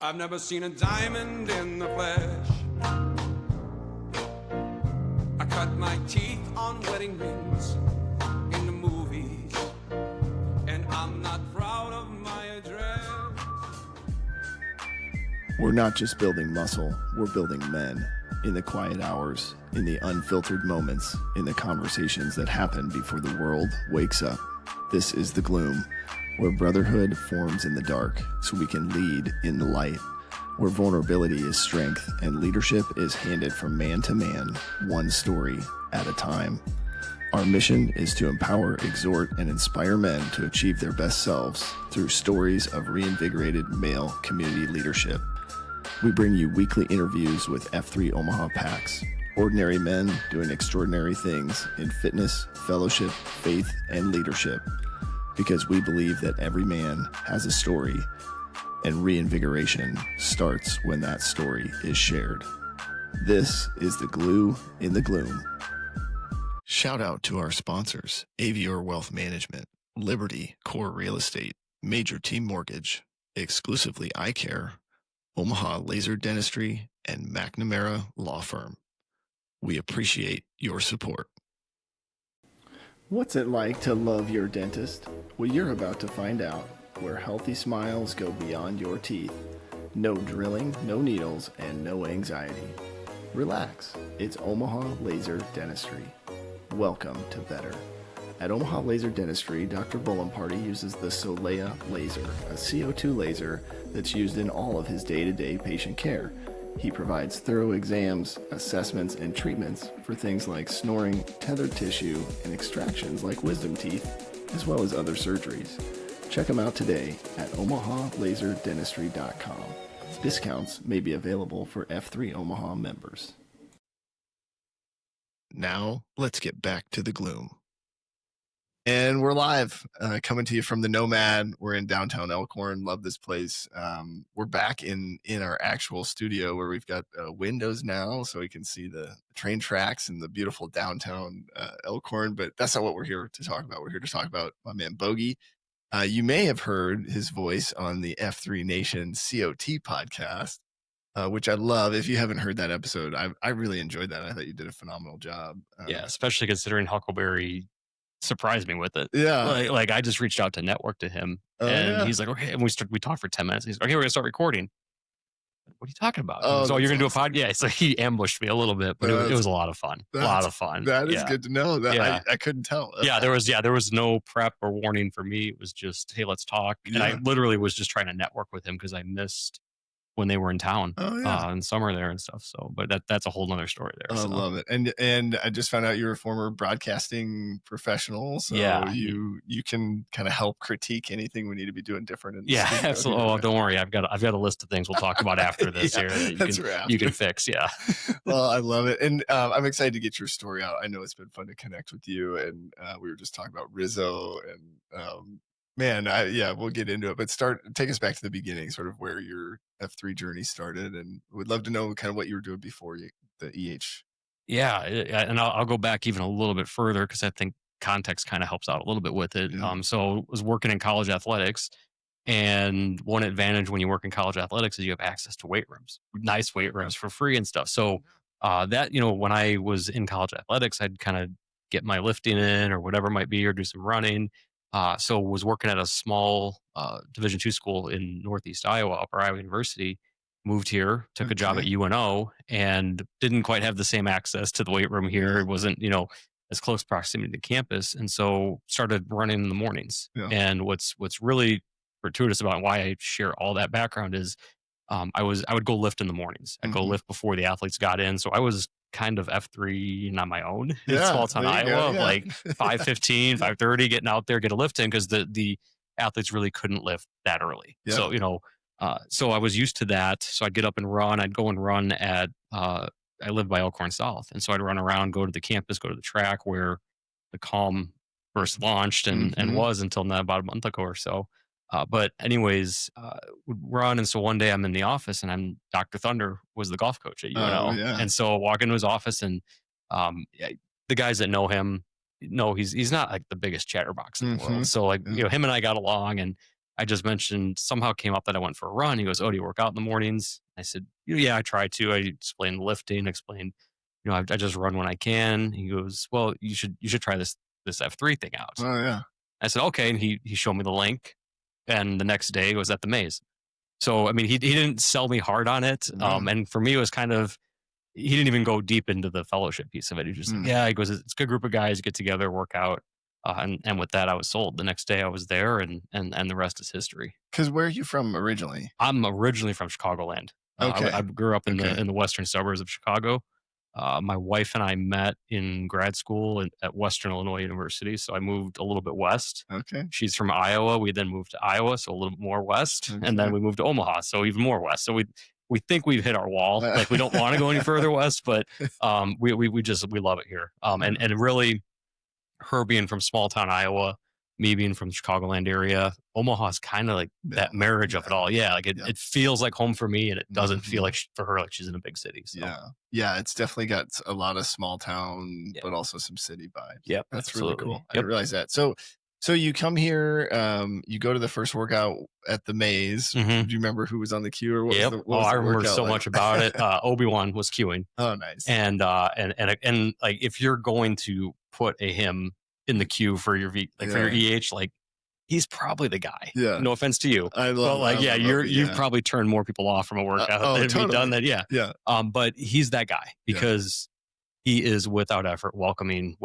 I've never seen a diamond in the flesh. I cut my teeth on wedding rings in the movies, and I'm not proud of my address. We're not just building muscle, we're building men. In the quiet hours, in the unfiltered moments, in the conversations that happen before the world wakes up. This is The Gloom, where brotherhood forms in the dark so we can lead in the light, where vulnerability is strength and leadership is handed from man to man, one story at a time. Our mission is to empower, exhort, and inspire men to achieve their best selves through stories of reinvigorated male community leadership. We bring you weekly interviews with F3 Omaha PACs, ordinary men doing extraordinary things in fitness, fellowship, faith, and leadership, because we believe that every man has a story, and reinvigoration starts when that story is shared. This is The Glue in the Gloom. Shout out to our sponsors, Avior Wealth Management, Liberty Core Real Estate, Major Team Mortgage, Exclusively Eye Care, Omaha Laser Dentistry, and McNamara Law Firm. We appreciate your support. What's it like to love your dentist? Well, you're about to find out, where healthy smiles go beyond your teeth. No drilling, no needles, and no anxiety. Relax, it's Omaha Laser Dentistry. Welcome to better. At Omaha Laser Dentistry, Dr. Bullenparty uses the Solea laser, a CO2 laser that's used in all of his day-to-day patient care. He provides thorough exams, assessments, and treatments for things like snoring, tethered tissue, and extractions like wisdom teeth, as well as other surgeries. Check him out today at omahalaserdentistry.com. Discounts may be available for F3 Omaha members. Now, let's get back to the gloom. And we're live, coming to you from the Nomad. We're in downtown Elkhorn. Love this place. We're back in our actual studio where we've got windows now, so we can see the train tracks and the beautiful downtown Elkhorn. But that's not what we're here to talk about. We're here to talk about my man Bogey. You may have heard his voice on the F3 Nation COT podcast, which I love. If you haven't heard that episode, I really enjoyed that. I thought you did a phenomenal job. Yeah, especially considering Huckleberry surprised me with it. Yeah. Like I just reached out to network to him, and he's like, okay. And we talked for 10 minutes. He's like, okay, we're gonna start recording. What are you talking about? So you're gonna do a podcast? Yeah. So he ambushed me a little bit, but it was a lot of fun. A lot of fun. That is good to know. That I couldn't tell. There was no prep or warning for me. It was just, hey, let's talk. And I literally was just trying to network with him because I missed when they were in town in summer there and stuff. So, but that's a whole nother story there. I love it. And I just found out you're a former broadcasting professional. So you can kind of help critique anything we need to be doing different. Absolutely. Oh, don't worry. I've got a list of things we'll talk about after this here that you can fix. Yeah. Well, I love it. And I'm excited to get your story out. I know it's been fun to connect with you. And we were just talking about Rizzo and, man, we'll get into it, but take us back to the beginning, sort of where your F3 journey started, and we'd love to know kind of what you were doing before the EH. Yeah, and I'll go back even a little bit further because I think context kind of helps out a little bit with it. Yeah. So I was working in college athletics, and one advantage when you work in college athletics is you have access to weight rooms, nice weight rooms for free and stuff. So that, when I was in college athletics, I'd kind of get my lifting in or whatever it might be, or do some running. So was working at a small Division II school in Northeast Iowa, Upper Iowa University, moved here, took a job at UNO, and didn't quite have the same access to the weight room here. It wasn't, as close proximity to campus. And so started running in the mornings. Yeah. And what's really fortuitous about why I share all that background is I would go lift in the mornings. I'd go lift before the athletes got in. So I was kind of F3 on my own in small town Iowa, like 5:15, 5:30, getting out there, get a lift in because the athletes really couldn't lift that early. Yeah. So, so I was used to that. So I'd get up and run. I'd go and run at, I lived by Elkhorn South. And so I'd run around, go to the campus, go to the track where the Calm first launched and was until now about a month ago or so. But anyways, would run. And so one day I'm in the office and Dr. Thunder was the golf coach at UNO. And so I walk into his office and the guys that know him know he's not like the biggest chatterbox in the world. So like, him and I got along, and I just mentioned somehow came up that I went for a run. He goes, "Oh, do you work out in the mornings?" I said, "Yeah, I try to." I explained lifting, explained, I just run when I can. He goes, "Well, you should try this F3 thing out." Oh yeah. I said, "Okay," and he showed me the link, and the next day it was at the maze. So I mean, he didn't sell me hard on it, No. and for me it was kind of, he didn't even go deep into the fellowship piece of it. He just like, yeah, he goes, "It's a good group of guys, get together, work out." And with that, I was sold. The next day, I was there, and the rest is history. Because where are you from originally? I'm originally from Chicagoland. Okay. I grew up in Okay. the western suburbs of Chicago. My wife and I met in grad school at Western Illinois University, so I moved a little bit west. Okay. She's from Iowa. We then moved to Iowa, so a little bit more west, Okay. and then we moved to Omaha, so even more west. So we think we've hit our wall. Like we don't want to go any further west, but we love it here. And really, her being from small town Iowa, me being from the Chicagoland area, Omaha is kind of like that marriage of it all. Yeah, like it feels like home for me, and it doesn't feel like for her like she's in a big city. So. Yeah, it's definitely got a lot of small town, but also some city vibes. Yep, that's absolutely. really cool. I didn't realize that. So you come here, you go to the first workout at the maze. Do you remember who was on the queue or what? Yep. Was the I remember workout so like? much about it. Obi-Wan was queuing. Oh, nice. And like if you're going to put a him in the queue for your for your EH, like he's probably the guy. Yeah. No offense to you. I love. But like, you've probably turned more people off from a workout than totally. be done that. Yeah. Yeah. But he's that guy because he is without effort welcoming.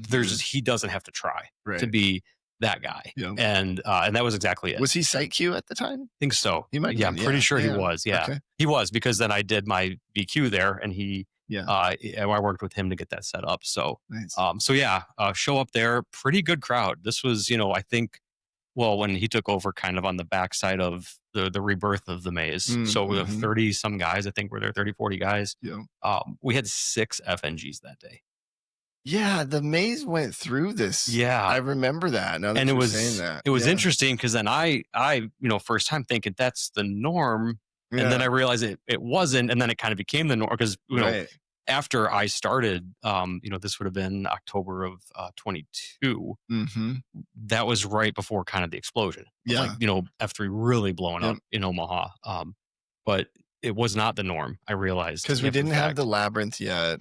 There's just, he doesn't have to try to be that guy. Yeah. And that was exactly it. Was he site Q at the time? I think so. He might. Yeah, I'm pretty sure he was. Yeah, okay. He was, because then I did my VQ there, and he. Yeah. I worked with him to get that set up. So. Nice. Show up there, pretty good crowd. This was, I think, well, when he took over, kind of on the backside of the rebirth of the maze. So we have 30 some guys. I think we're there 30, 40 guys. Yeah. We had 6 FNGs that day. Yeah, the maze went through this. Yeah, I remember that. Now that and you're saying that, it was interesting because then I first time thinking that's the norm, and then I realized it wasn't, and then it kind of became the norm because after I started, this would have been October of 22. That was right before kind of the explosion. Yeah, F3 really blowing up in Omaha. But it was not the norm. I realized because we didn't have the labyrinth yet.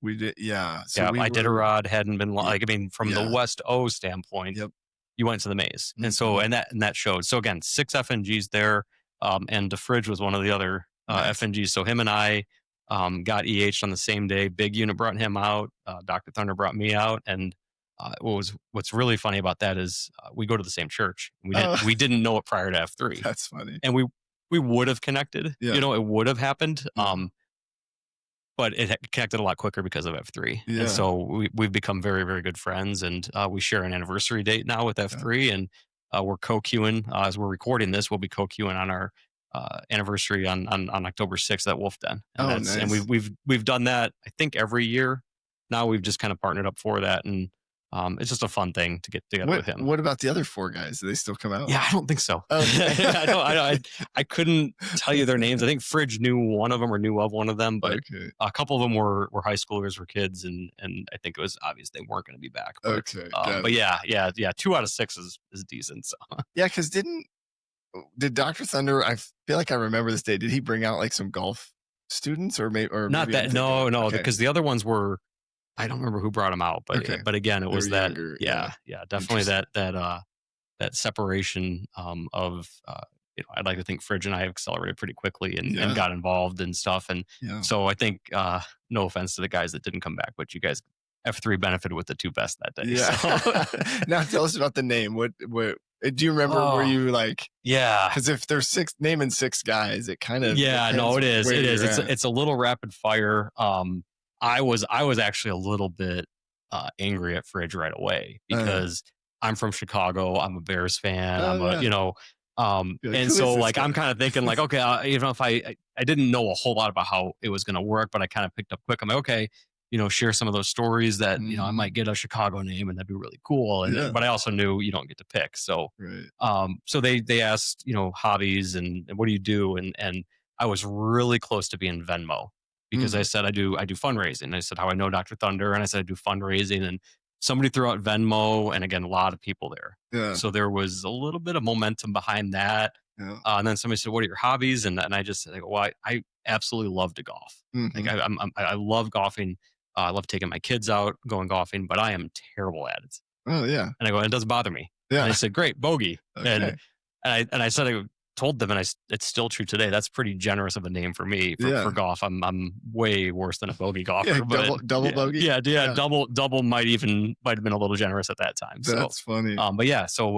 We did, So Iditarod hadn't been from the West O standpoint. You went to the maze, and so and that showed. So again, 6 FNGs there, and DeFridge was one of the other FNGs. So him and I got EH'd on the same day. Big unit brought him out. Dr. Thunder brought me out, and what's really funny about that is we go to the same church. We didn't know it prior to F3. That's funny, and we would have connected. It would have happened. But it connected a lot quicker because of F3. And so we've become very, very good friends. And we share an anniversary date now with F3. And we're co-queuing. As we're recording this, we'll be co-queuing on our anniversary on October 6th at Wolf Den. And nice. And we've done that, I think, every year. Now we've just kind of partnered up for that. And it's just a fun thing to get together with him. What about the other 4 guys? Do they still come out? Yeah, I don't think so. Okay. I couldn't tell you their names. I think Fridge knew one of them or knew of one of them, but a couple of them were high schoolers, were kids, and I think it was obvious they weren't going to be back. But, but yeah, 2 out of 6 is decent. So. Yeah, because did Dr. Thunder? I feel like I remember this day. Did he bring out like some golf students or not that? No, because the other ones were. I don't remember who brought them out, but again, it was that younger, definitely that separation of I'd like to think Fridge and I have accelerated pretty quickly and got involved and stuff, and so I think no offense to the guys that didn't come back, but you guys F3 benefited with the 2 best that day. Yeah. So. Now tell us about the name. What do you remember? Were you like? Yeah, because if there's naming 6 guys, it kind of it is. It's a little rapid fire. I was actually a little bit angry at Fridge right away because I'm from Chicago. I'm a Bears fan. And so like I'm kind of thinking like, okay, if I didn't know a whole lot about how it was going to work, but I kind of picked up quick. I'm like, okay, share some of those stories that I might get a Chicago name and that'd be really cool. And but I also knew you don't get to pick. So so they asked hobbies and what do you do, and I was really close to being Venmo. Because I said I do fundraising. I said how I know Dr. Thunder, and I said I do fundraising, and somebody threw out Venmo, and again, a lot of people there. Yeah. So there was a little bit of momentum behind that. Yeah. And then somebody said, "What are your hobbies?" And I just said, "Well, I absolutely love to golf. Like I love golfing. I love taking my kids out, going golfing, but I am terrible at it." Oh yeah. And I go, "It doesn't bother me." Yeah. And they said, "Great, bogey." Okay. And I said, I told them, and it's still true today. That's pretty generous of a name for me for golf. I'm way worse than a bogey-golfer. Yeah, but double bogey. Yeah. Double might have been a little generous at that time. That's funny. But yeah, so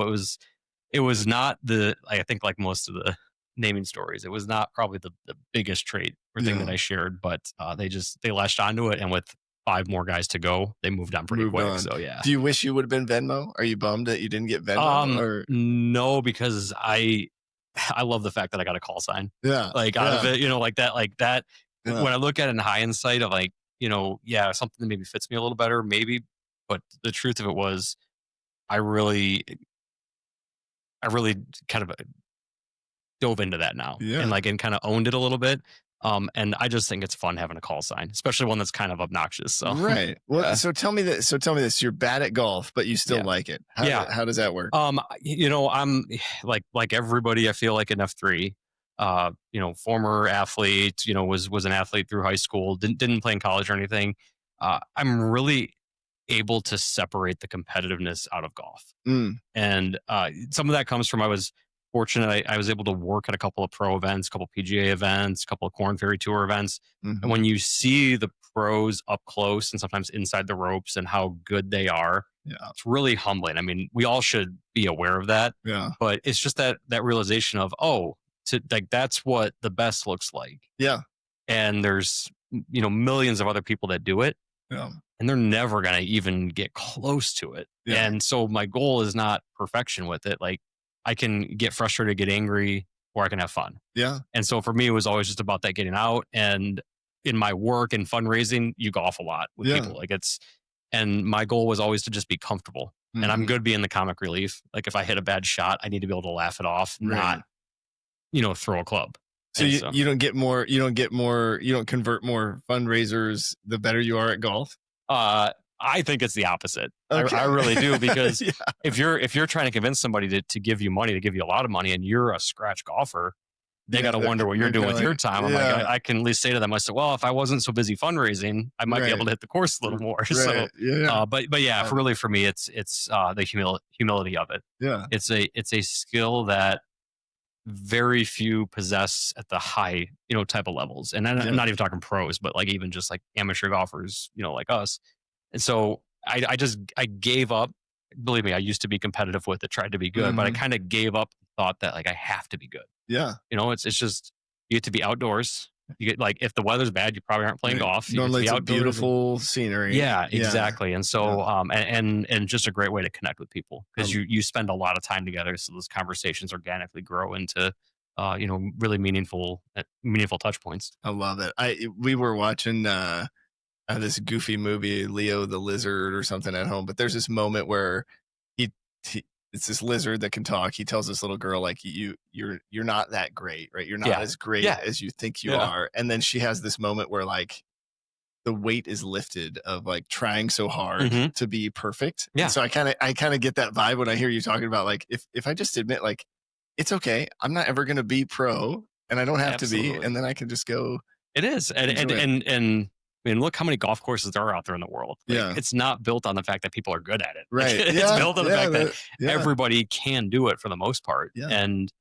it was not I think like most of the naming stories, it was not probably the biggest trait or thing that I shared, but they latched onto it, and with 5 more guys to go, they moved on pretty quick. So yeah. Do you wish you would have been Venmo? Are you bummed that you didn't get Venmo? No, because I love the fact that I got a call sign. Yeah. Like out of it, like that. Yeah. When I look at it in hindsight of like, something that maybe fits me a little better, maybe. But the truth of it was, I really kind of dove into that now, and kind of owned it a little bit. And I just think it's fun having a call sign, especially one that's kind of obnoxious. So right. Well, so tell me this. You're bad at golf, but you still like it. How does that work? I'm like everybody. I feel like an F3. Former athlete. Was an athlete through high school. Didn't play in college or anything. I'm really able to separate the competitiveness out of golf, and some of that comes from I was fortunate. I was able to work at a couple of pro events, a couple of PGA events, a couple of Corn Ferry Tour events. And when you see the pros up close and sometimes inside the ropes and how good they are, it's really humbling. I mean, we all should be aware of that. Yeah. But it's just that realization of, that's what the best looks like. Yeah. And there's, millions of other people that do it. Yeah. And they're never going to even get close to it. Yeah. And so my goal is not perfection with it. Like, I can get frustrated, get angry, or I can have fun. Yeah. And so for me, it was always just about that getting out. And in my work and fundraising, you golf a lot with people. And my goal was always to just be comfortable. And I'm good being the comic relief. Like if I hit a bad shot, I need to be able to laugh it off, not, throw a club. So you don't convert more fundraisers the better you are at golf? I think it's the opposite. Okay. I really do, because if you're trying to convince somebody to give you money, to give you a lot of money, and you're a scratch golfer, they got to wonder what you're doing with your time. I'm like, I can at least say to them, I said, well, if I wasn't so busy fundraising, I might be able to hit the course a little more. Right. So, but yeah, for me, it's the humility of it. Yeah. It's a skill that very few possess at the high, type of levels. And I'm not even talking pros, but like even just like amateur golfers, like us. And so I gave up. Believe me, I used to be competitive with it, tried to be good, but I kind of gave up, thought that like I have to be good. Yeah. It's just, you get to be outdoors. You get like, if the weather's bad, you probably aren't playing golf. Normally it's beautiful scenery. Yeah, exactly. And so, and just a great way to connect with people, because you spend a lot of time together. So those conversations organically grow into, really meaningful touch points. I love it. We were watching, this goofy movie, Leo the Lizard or something at home, but there's this moment where it's this lizard that can talk. He tells this little girl, like, you're not that great, right? You're not as great as you think you are. And then she has this moment where like the weight is lifted of like trying so hard to be perfect. Yeah. And so I kind of get that vibe when I hear you talking about like, if I just admit like, it's okay, I'm not ever going to be pro and I don't have to be, and then I can just go. It is. And I mean, look how many golf courses there are out there in the world. Like, it's not built on the fact that people are good at it. Right. It's built on the fact that everybody can do it for the most part. Yeah. And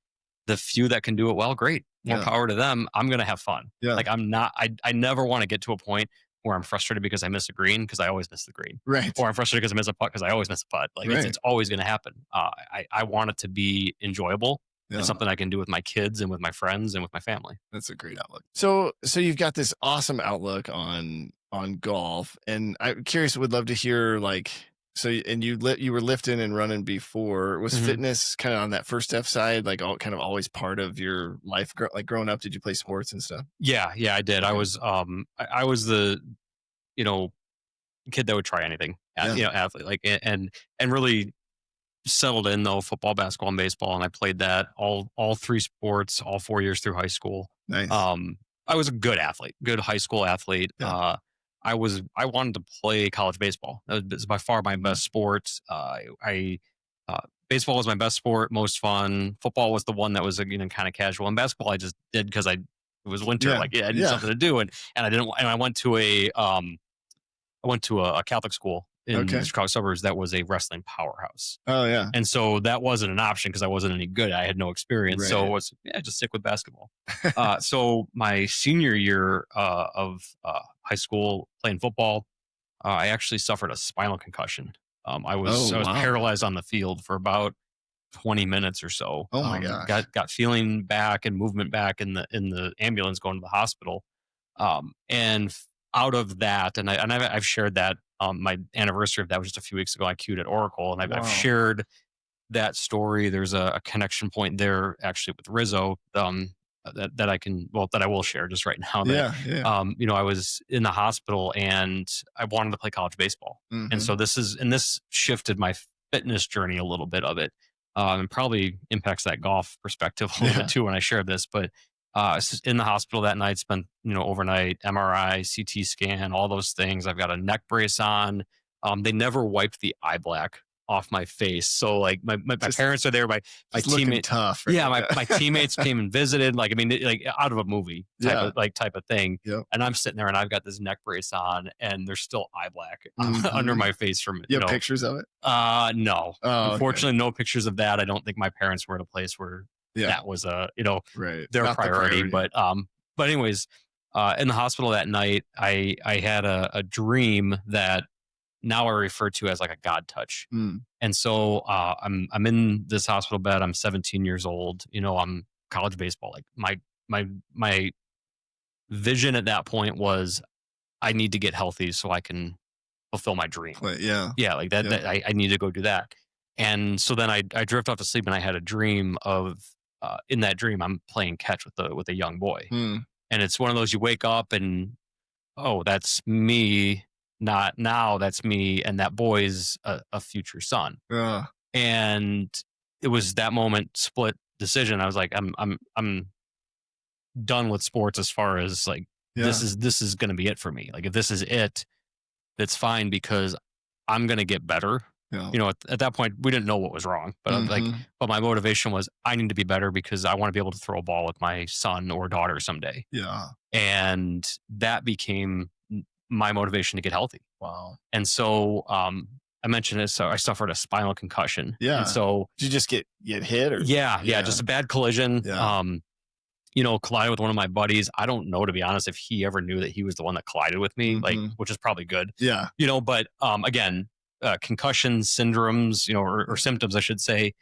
the few that can do it well, great. More power to them. I'm going to have fun. Yeah. Like I never want to get to a point where I'm frustrated because I miss a green, because I always miss the green. Right. Or I'm frustrated because I miss a putt, because I always miss a putt. Like it's always going to happen. I want it to be enjoyable. Yeah. It's something I can do with my kids and with my friends and with my family. That's a great outlook. So you've got this awesome outlook on golf, and I'm curious, would love to hear like, so, and you were lifting and running before. Was fitness kind of on that first step side, like all kind of always part of your life? Like growing up, did you play sports and stuff? Yeah, I did. Okay. I was the, kid that would try anything, athlete, like, and really settled in though, football, basketball, and baseball. And I played that all 3 sports, all 4 years through high school. Nice. I was a good athlete, good high school athlete. Yeah. I wanted to play college baseball. That was by far my best sport. Uh, Baseball was my best sport, most fun. Football was the one that was kind of casual, and basketball I just did because it was winter. Yeah. Like I needed Yeah. something to do, and I didn't. And I went to a Catholic school in Okay. the Chicago suburbs that was a wrestling powerhouse. Oh yeah. And so that wasn't an option because I wasn't any good. I had no experience. So Right. it was, just stick with basketball. So my senior year of high school playing football, I actually suffered a spinal concussion. I was wow. paralyzed on the field for about 20 minutes or so. Oh my gosh. Got feeling back and movement back in the ambulance going to the hospital. Out of that, and I've shared that my anniversary of that was just a few weeks ago. I queued at Oracle, and I've shared that story. There's a connection point there actually with Rizzo that I will share just right now. That, yeah. I was in the hospital and I wanted to play college baseball, and so this shifted my fitness journey a little bit of it, and probably impacts that golf perspective a little bit too when I shared this, but. In the hospital that night, spent, overnight, MRI, CT scan, all those things. I've got a neck brace on. They never wiped the eye black off my face. So like my parents are there. My teammates, tough. Right? Yeah, my teammates came and visited. Like, I mean, like out of a movie type of thing. Yep. And I'm sitting there and I've got this neck brace on and there's still eye black under my face from, you have pictures of it? No, unfortunately, no pictures of that. I don't think my parents were at a place where that was their Not priority. But anyways, in the hospital that night, I had a dream that now I refer to as like a God touch. And so I'm in this hospital bed. I'm 17 years old. I'm college baseball. Like my vision at that point was I need to get healthy so I can fulfill my dream. Yeah, like that. That I need to go do that. And so then I drift off to sleep, and I had a dream of. In that dream, I'm playing catch with a young boy, and it's one of those you wake up and that's me, not now, that's me, and that boy's a future son. And it was that moment, split decision. I was like, I'm done with sports as far as like this is going to be it for me. Like if this is it, that's fine because I'm going to get better. At that point, we didn't know what was wrong, but I'm like, but my motivation was I need to be better because I want to be able to throw a ball with my son or daughter someday. Yeah. And that became my motivation to get healthy. Wow. And so, I mentioned it. So I suffered a spinal concussion. Yeah. And so did you just get hit or? Yeah. Just a bad collision. Yeah. Collided with one of my buddies. I don't know, to be honest, if he ever knew that he was the one that collided with me, like, which is probably good. Yeah. But, again, concussion syndromes, or symptoms, I should say,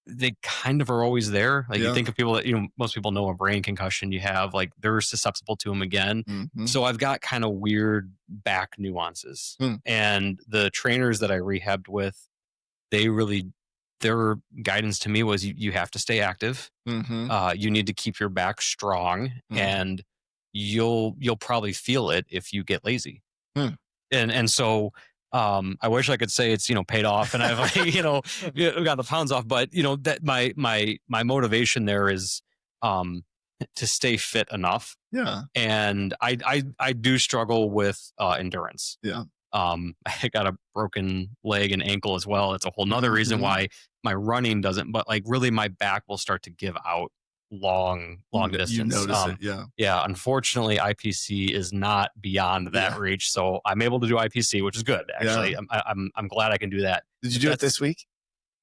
they kind of are always there. Like you think of people that, most people know a brain concussion you have, like they're susceptible to them again. So I've got kind of weird back nuances. And the trainers that I rehabbed with, their guidance to me was you have to stay active. You need to keep your back strong, and you'll probably feel it if you get lazy. And so I wish I could say it's, paid off and I've got the pounds off, but that my motivation there is, to stay fit enough. Yeah. And I do struggle with, endurance. Yeah. I got a broken leg and ankle as well. It's a whole nother reason why my running doesn't, but like really my back will start to give out long distance. You notice it. Yeah. Unfortunately, IPC is not beyond that reach. So I'm able to do IPC, which is good. Actually, I'm glad I can do that. Did you do it this week?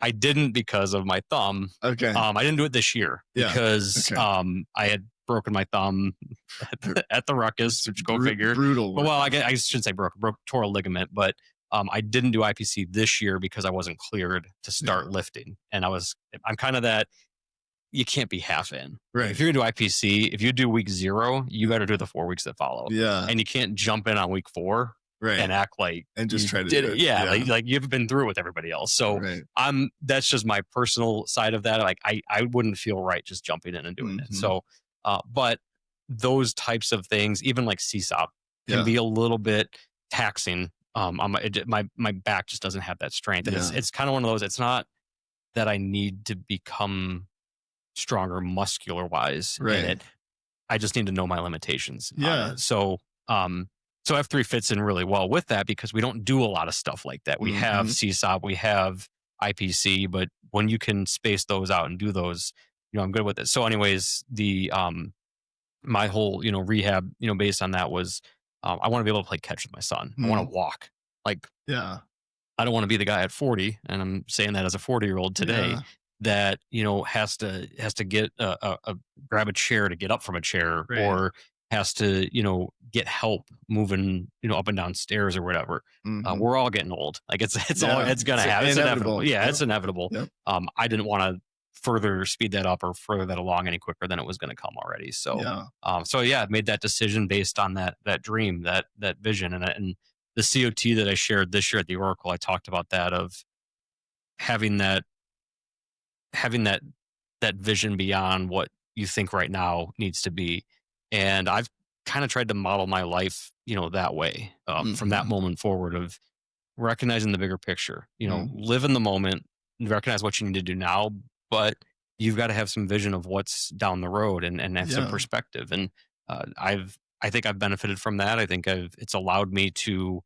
I didn't because of my thumb. Okay. I didn't do it this year because I had broken my thumb at the ruckus, which go figure. Brutal. Well, I shouldn't say tore a ligament, but I didn't do IPC this year because I wasn't cleared to start lifting. And I'm kind of that, you can't be half in. Right. If you're going to do IPC, if you do week 0, you better do the 4 weeks that follow. Yeah. And you can't jump in on week 4 and act like and just try to do it. Yeah. Like you've been through it with everybody else. So that's just my personal side of that. Like I wouldn't feel right just jumping in and doing it. So, but those types of things, even like CSOP can be a little bit taxing. My back just doesn't have that strength. And it's kind of one of those, it's not that I need to become stronger muscular wise in it. I just need to know my limitations. Yeah. So So F3 fits in really well with that because we don't do a lot of stuff like that. We have Mhm. CSOP, we have IPC, but when you can space those out and do those, I'm good with it. So anyways, my whole, rehab, based on that was, I want to be able to play catch with my son. I want Mhm. to walk. Like, Yeah. I don't want to be the guy at 40, and I'm saying that as a 40-year-old today, Yeah. that has to get grab a chair to get up from a chair, Right. or has to get help moving up and down stairs or whatever. Mhm. We're all getting old. Like Yeah. it's gonna It's happen. It's inevitable. inevitable. Yeah, Yep. it's inevitable. Yep. I didn't want to further speed that up or further that along any quicker than it was going to come already. So Yeah. so yeah, I made that decision based on that dream, that vision, and the COT that I shared this year at the Oracle. I talked about that, of having that having that that vision beyond what you think right now needs to be. And I've kind of tried to model my life, that way, from that Mhm. moment forward, of recognizing the bigger picture, Mm. live in the moment, recognize what you need to do now, but you've got to have some vision of what's down the road, and have some Yeah. perspective. And I think I've benefited from that. I think it's allowed me to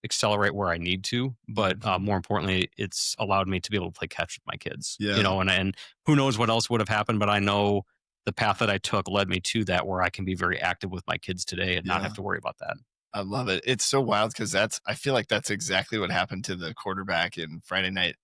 accelerate where I need to, but Mhm. more importantly, it's allowed me to be able to play catch with my kids, Yeah. and who knows what else would have happened, but I know the path that I took led me to that, where I can be very active with my kids today and not have Yeah. to worry about that. I love it. It's so wild because I feel like that's exactly what happened to the quarterback in Friday Night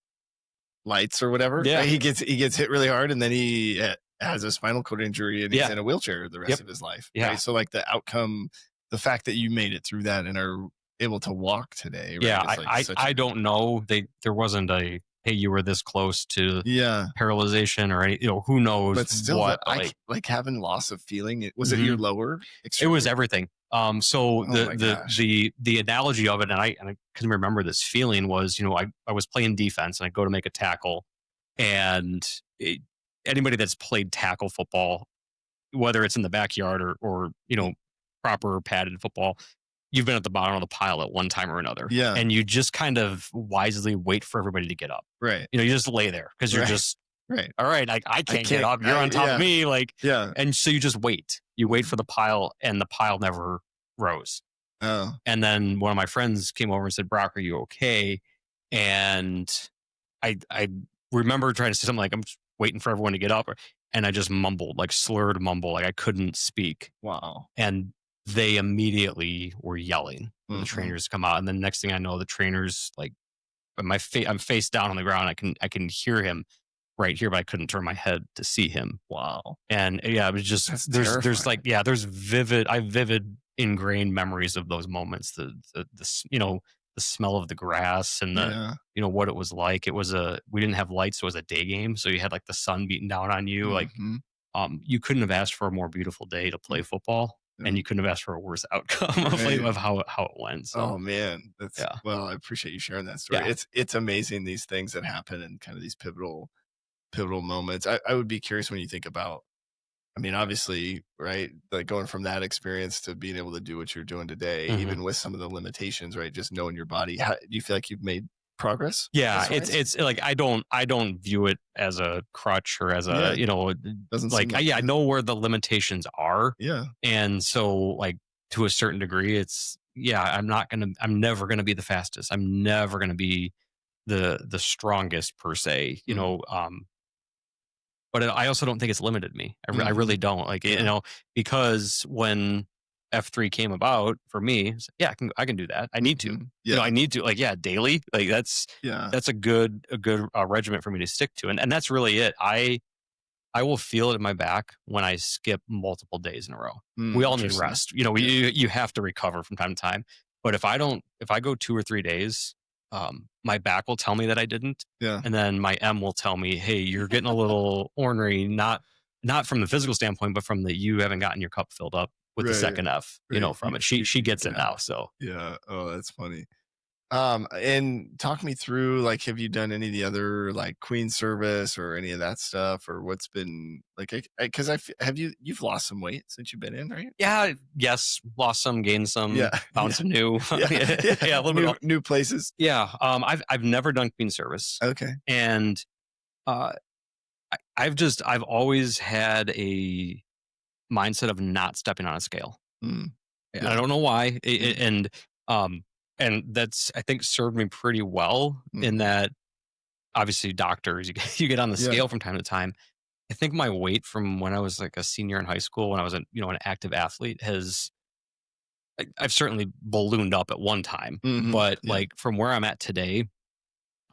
Lights or whatever. Yeah. He gets hit really hard, and then he has a spinal cord injury, and he's Yeah. in a wheelchair the rest Yep. of his life. Yeah. Right. So like the outcome, the fact that you made it through that and are able to walk today, right? Yeah, Is like such I a don't know. There wasn't a, hey, you were this close to yeah. paralyzation or any, who knows But still, what, but like having loss of feeling. Was it your Mhm. lower It was extremity? everything. So Oh my gosh. the analogy of it, and I can remember this feeling was, I was playing defense and I go to make a tackle, and it, anybody that's played tackle football, whether it's in the backyard or proper padded football, you've been at the bottom of the pile at one time or another, Yeah. and you just kind of wisely wait for everybody to get up. Right. You just lay there because you're Right. just, Right. all right. I can't get up. You're on top Yeah. of me, like, Yeah. and so you just wait. You wait for the pile, and the pile never rose. Oh. And then one of my friends came over and said, "Brock, are you okay?" And I remember trying to say something like, "I'm just waiting for everyone to get up," and I just mumbled, like slurred mumble, like I couldn't speak. Wow. And they immediately were yelling for the Mhm. trainers to come out. And then next thing I know, the trainers, like, I'm face down on the ground. I can hear him right here, but I couldn't turn my head to see him. Wow. And yeah, it was just, That's there's like, terrifying. yeah, I have vivid ingrained memories of those moments. The smell of the grass, and the Yeah. what it was like. We didn't have lights, so it was a day game, so you had like the sun beating down on you. Like, Mhm. you couldn't have asked for a more beautiful day to play football, Yeah. and you couldn't have asked for a worse outcome of, Right. of how it went. So Oh man, that's yeah. well. I appreciate you sharing that story. Yeah. It's amazing these things that happen and kind of these pivotal moments. I would be curious when you think about. I mean, obviously, right? Like going from that experience to being able to do what you're doing today, Mhm. even with some of the limitations, right? Just knowing your body. How, do you feel like you've made progress? Yeah, As far as- it's like I don't view it as a crutch or as Yeah. a Doesn't seem like, like I know where the limitations are, yeah. and so, like, to a certain degree, it's, yeah, I'm never gonna be the fastest. I'm never gonna be the strongest per se, but I also don't think it's limited me. I Mhm. really don't, like, Yeah. because when F3 came about for me, it's like, yeah, I can do that. I need to. Mhm. Yeah. I need to, like, yeah, daily. Like, Yeah. that's a good regiment for me to stick to, and that's really it. I will feel it in my back when I skip multiple days in a row. We all need Interesting. rest. Yeah. You have to recover from time to time. But if I go 2 or 3 days, my back will tell me that I didn't, Yeah. and then my M will tell me, "Hey, you're getting a little ornery." Not from the physical standpoint, but from the, you haven't gotten your cup filled up with the Right. second F. Right. From it. She gets it Yeah. now. So Yeah. Oh, that's funny. And talk me through, like, have you done any of the other like Queen service or any of that stuff, or what's been like? Because you've lost some weight since you've been in, right? yeah, yes, lost some, gained some, Yeah, found yeah, some new. Yeah, a little bit. new places. Yeah, I've never done Queen service, Okay. and uh, I've always had a mindset of not stepping on a scale. Mm. I don't know why. And that's, I think, served me pretty well in that obviously doctors, you get on the scale from time to time. I think my weight from when I was like a senior in high school, when I was an active athlete, I've certainly ballooned up at one time, but like from where I'm at today,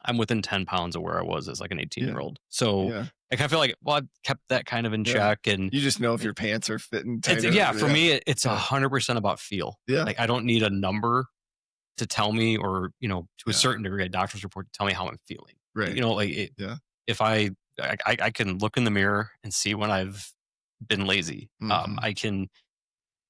I'm within 10 pounds of where I was as like an 18-year-old. So I kind of feel like, well, I've kept that kind of in check. And you just know if your pants are fitting tighter. For me, it's 100% about feel. Like I don't need a number to tell me, or, to a certain degree, a doctor's report to tell me how I'm feeling. Right. If I can look in the mirror and see when I've been lazy. I can,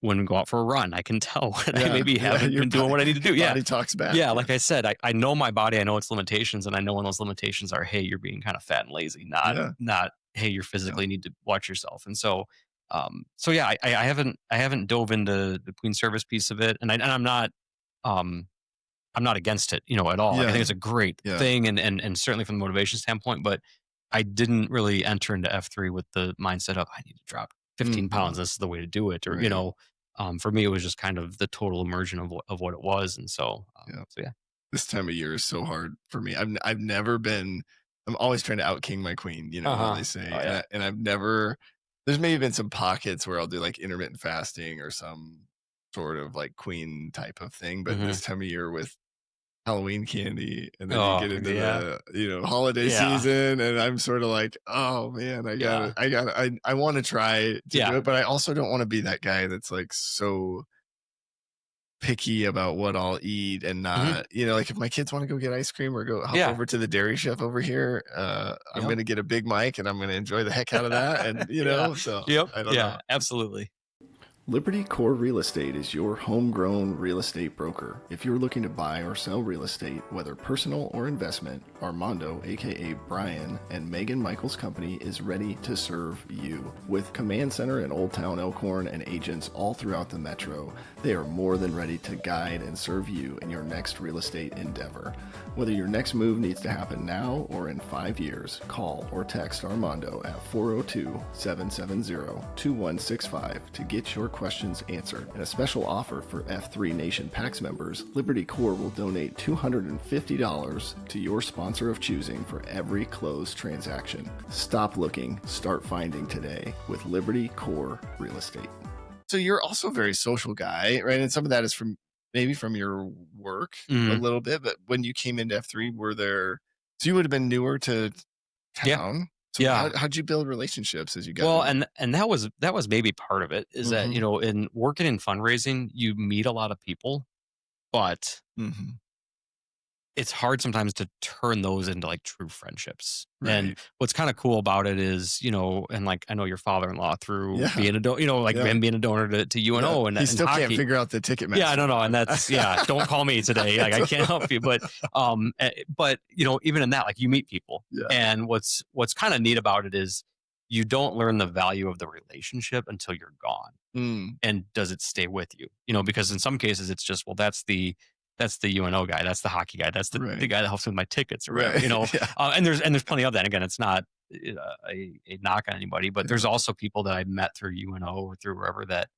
when we go out for a run, I can tell when I maybe haven't been doing what I need to do. Body talks back. Yeah. Like I said, I know my body, I know its limitations, and I know when those limitations are, hey, you're being kind of fat and lazy, not, hey, you're physically need to watch yourself. And so, I haven't dove into the queen service piece of it. And I'm not against it, at all. Like, I think it's a great thing, and certainly from the motivation standpoint, but I didn't really enter into F3 with the mindset of I need to drop 15 pounds. This is the way to do it. Or, for me, it was just kind of the total immersion of what it was. And so, this time of year is so hard for me. I've never been, I'm always trying to out king my queen, what they say. And I've never, there's maybe been some pockets where I'll do like intermittent fasting or some sort of like queen type of thing. But this time of year with Halloween candy, and then you get into the holiday season, and I'm sort of like, oh man, I want to try to do it, but I also don't want to be that guy that's like so picky about what I'll eat and not, like if my kids want to go get ice cream or go hop over to the dairy chef over here, I'm going to get a Big Mike and I'm going to enjoy the heck out of that. And so I don't know. Absolutely. Liberty Core Real Estate is your homegrown real estate broker. If you're looking to buy or sell real estate, whether personal or investment, Armando, aka Brian, and Megan Michaels' company is ready to serve you. With Command Center in Old Town Elkhorn and agents all throughout the metro, they are more than ready to guide and serve you in your next real estate endeavor. Whether your next move needs to happen now or in 5 years, call or text Armando at 402-770-2165 to get your questions answered. And a special offer for F3 Nation PAX members, Liberty Core will donate $250 to your sponsor of choosing for every closed transaction. Stop looking, start finding today with Liberty Core Real Estate. So you're also a very social guy, right? And some of that is maybe from your work a little bit, but when you came into F3, so you would have been newer to town. So how'd you build relationships as you got? Well, and that was maybe part of it is that, in working in fundraising, you meet a lot of people, but it's hard sometimes to turn those into like true friendships. Right. And what's kind of cool about it is, and like, I know your father-in-law through being a donor, him being a donor to UNO and he still hockey. Can't figure out the ticket master. Yeah, I don't know. And that's, don't call me today. Like I can't help you, but even in that, like you meet people and what's kind of neat about it is you don't learn the value of the relationship until you're gone. And does it stay with you? Because in some cases it's just, well, that's the UNO guy. That's the hockey guy. That's the guy that helps me with my tickets or whatever, and there's plenty of that. Again, it's not a knock on anybody, but there's also people that I met through UNO or through wherever that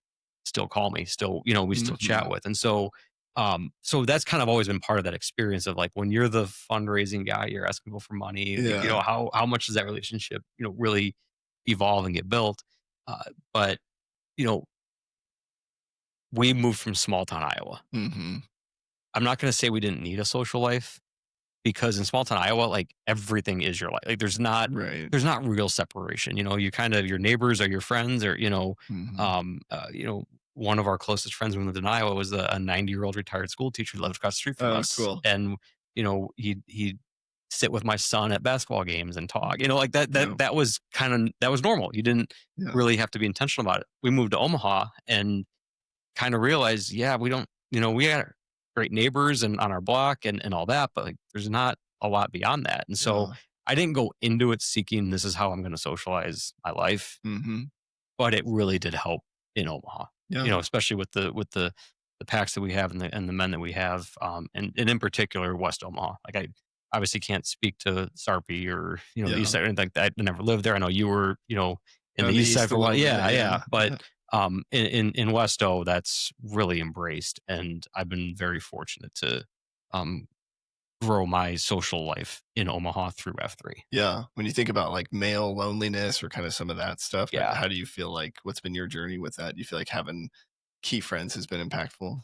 still call me, still, we still chat with. And so that's kind of always been part of that experience of like, when you're the fundraising guy, you're asking people for money, how much does that relationship, really evolve and get built? But we moved from small town Iowa. I'm not going to say we didn't need a social life, because in small town Iowa, like everything is your life. Like there's not real separation. You kind of, your neighbors are your friends, or one of our closest friends when we lived in Iowa was a 90-year-old retired school teacher who lived across the street from us. Cool. And he'd sit with my son at basketball games and talk. Like that was normal. You didn't really have to be intentional about it. We moved to Omaha and kind of realized, we don't, we got great neighbors and on our block and all that, but like there's not a lot beyond that. And so I didn't go into it seeking this is how I'm going to socialize my life, but it really did help in Omaha. Especially with the packs that we have and the men that we have, and in particular West Omaha. Like I obviously can't speak to Sarpy or the east side or anything like that. I never lived there. I know you were in the east side for a while. But In Westo, that's really embraced, and I've been very fortunate to um, grow my social life in Omaha through F3. Yeah. When you think about like male loneliness or kind of some of that stuff, Yeah. how do you feel like what's been your journey with that? Do you feel like having key friends has been impactful?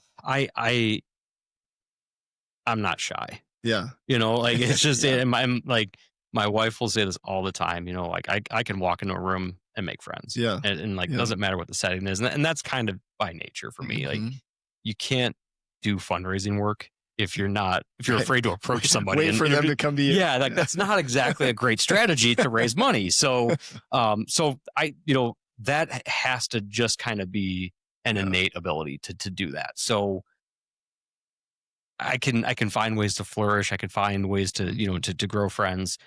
I'm not shy. Yeah. Like it's just Yeah. I'm like my wife will say this all the time. Like I can walk into a room and make friends. Yeah. And like Yeah. doesn't matter what the setting is, and that's kind of by nature for me. Like Mhm. you can't do fundraising work if you're Right. afraid to approach somebody Wait and for them to come to you. yeah, like that's not exactly a great strategy to raise money. So so I that has to just kind of be an Yeah. innate ability to do that. So I can find ways to flourish. I can find ways to to grow friends.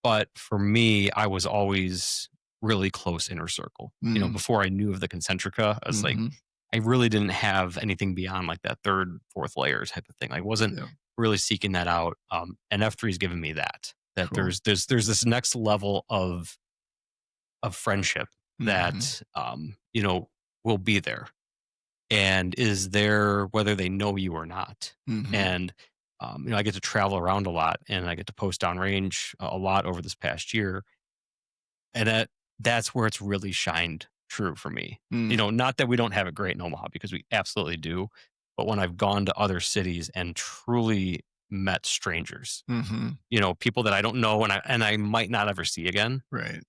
But for me, I was always really close inner circle. Mm. Before I knew of the concentrica, I was like, Mhm. I really didn't have anything beyond like that third, fourth layer type of thing. I wasn't Yeah. really seeking that out. And F3 has given me that. That Cool. there's this next level of friendship that Mhm. will be there and is there whether they know you or not. Mhm. And I get to travel around a lot and I get to post downrange a lot over this past year, and that's where it's really shined true for me. Mm. Not that we don't have it great in Omaha, because we absolutely do, but when I've gone to other cities and truly met strangers, Mhm. people that I don't know and I might not ever see again, Right.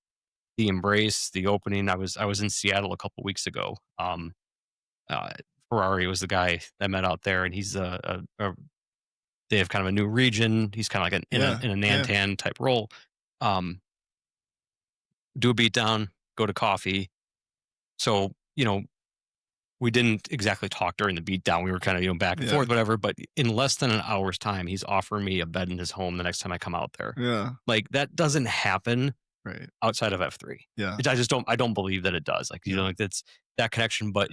the embrace, the opening. I was in Seattle a couple weeks ago. Uh, Ferrari was the guy I met out there, and he's they have kind of a new region. He's kind of like Yeah. in a Yeah. Nantan type role. Um, do a beat down, go to coffee. So we didn't exactly talk during the beat down. We were kind of back and Yeah. forth, whatever. But in less than an hour's time, he's offering me a bed in his home the next time I come out there. Yeah. Like that doesn't happen Right. outside of F3. Yeah. I don't believe that it does. Like Yeah. like that's that connection, but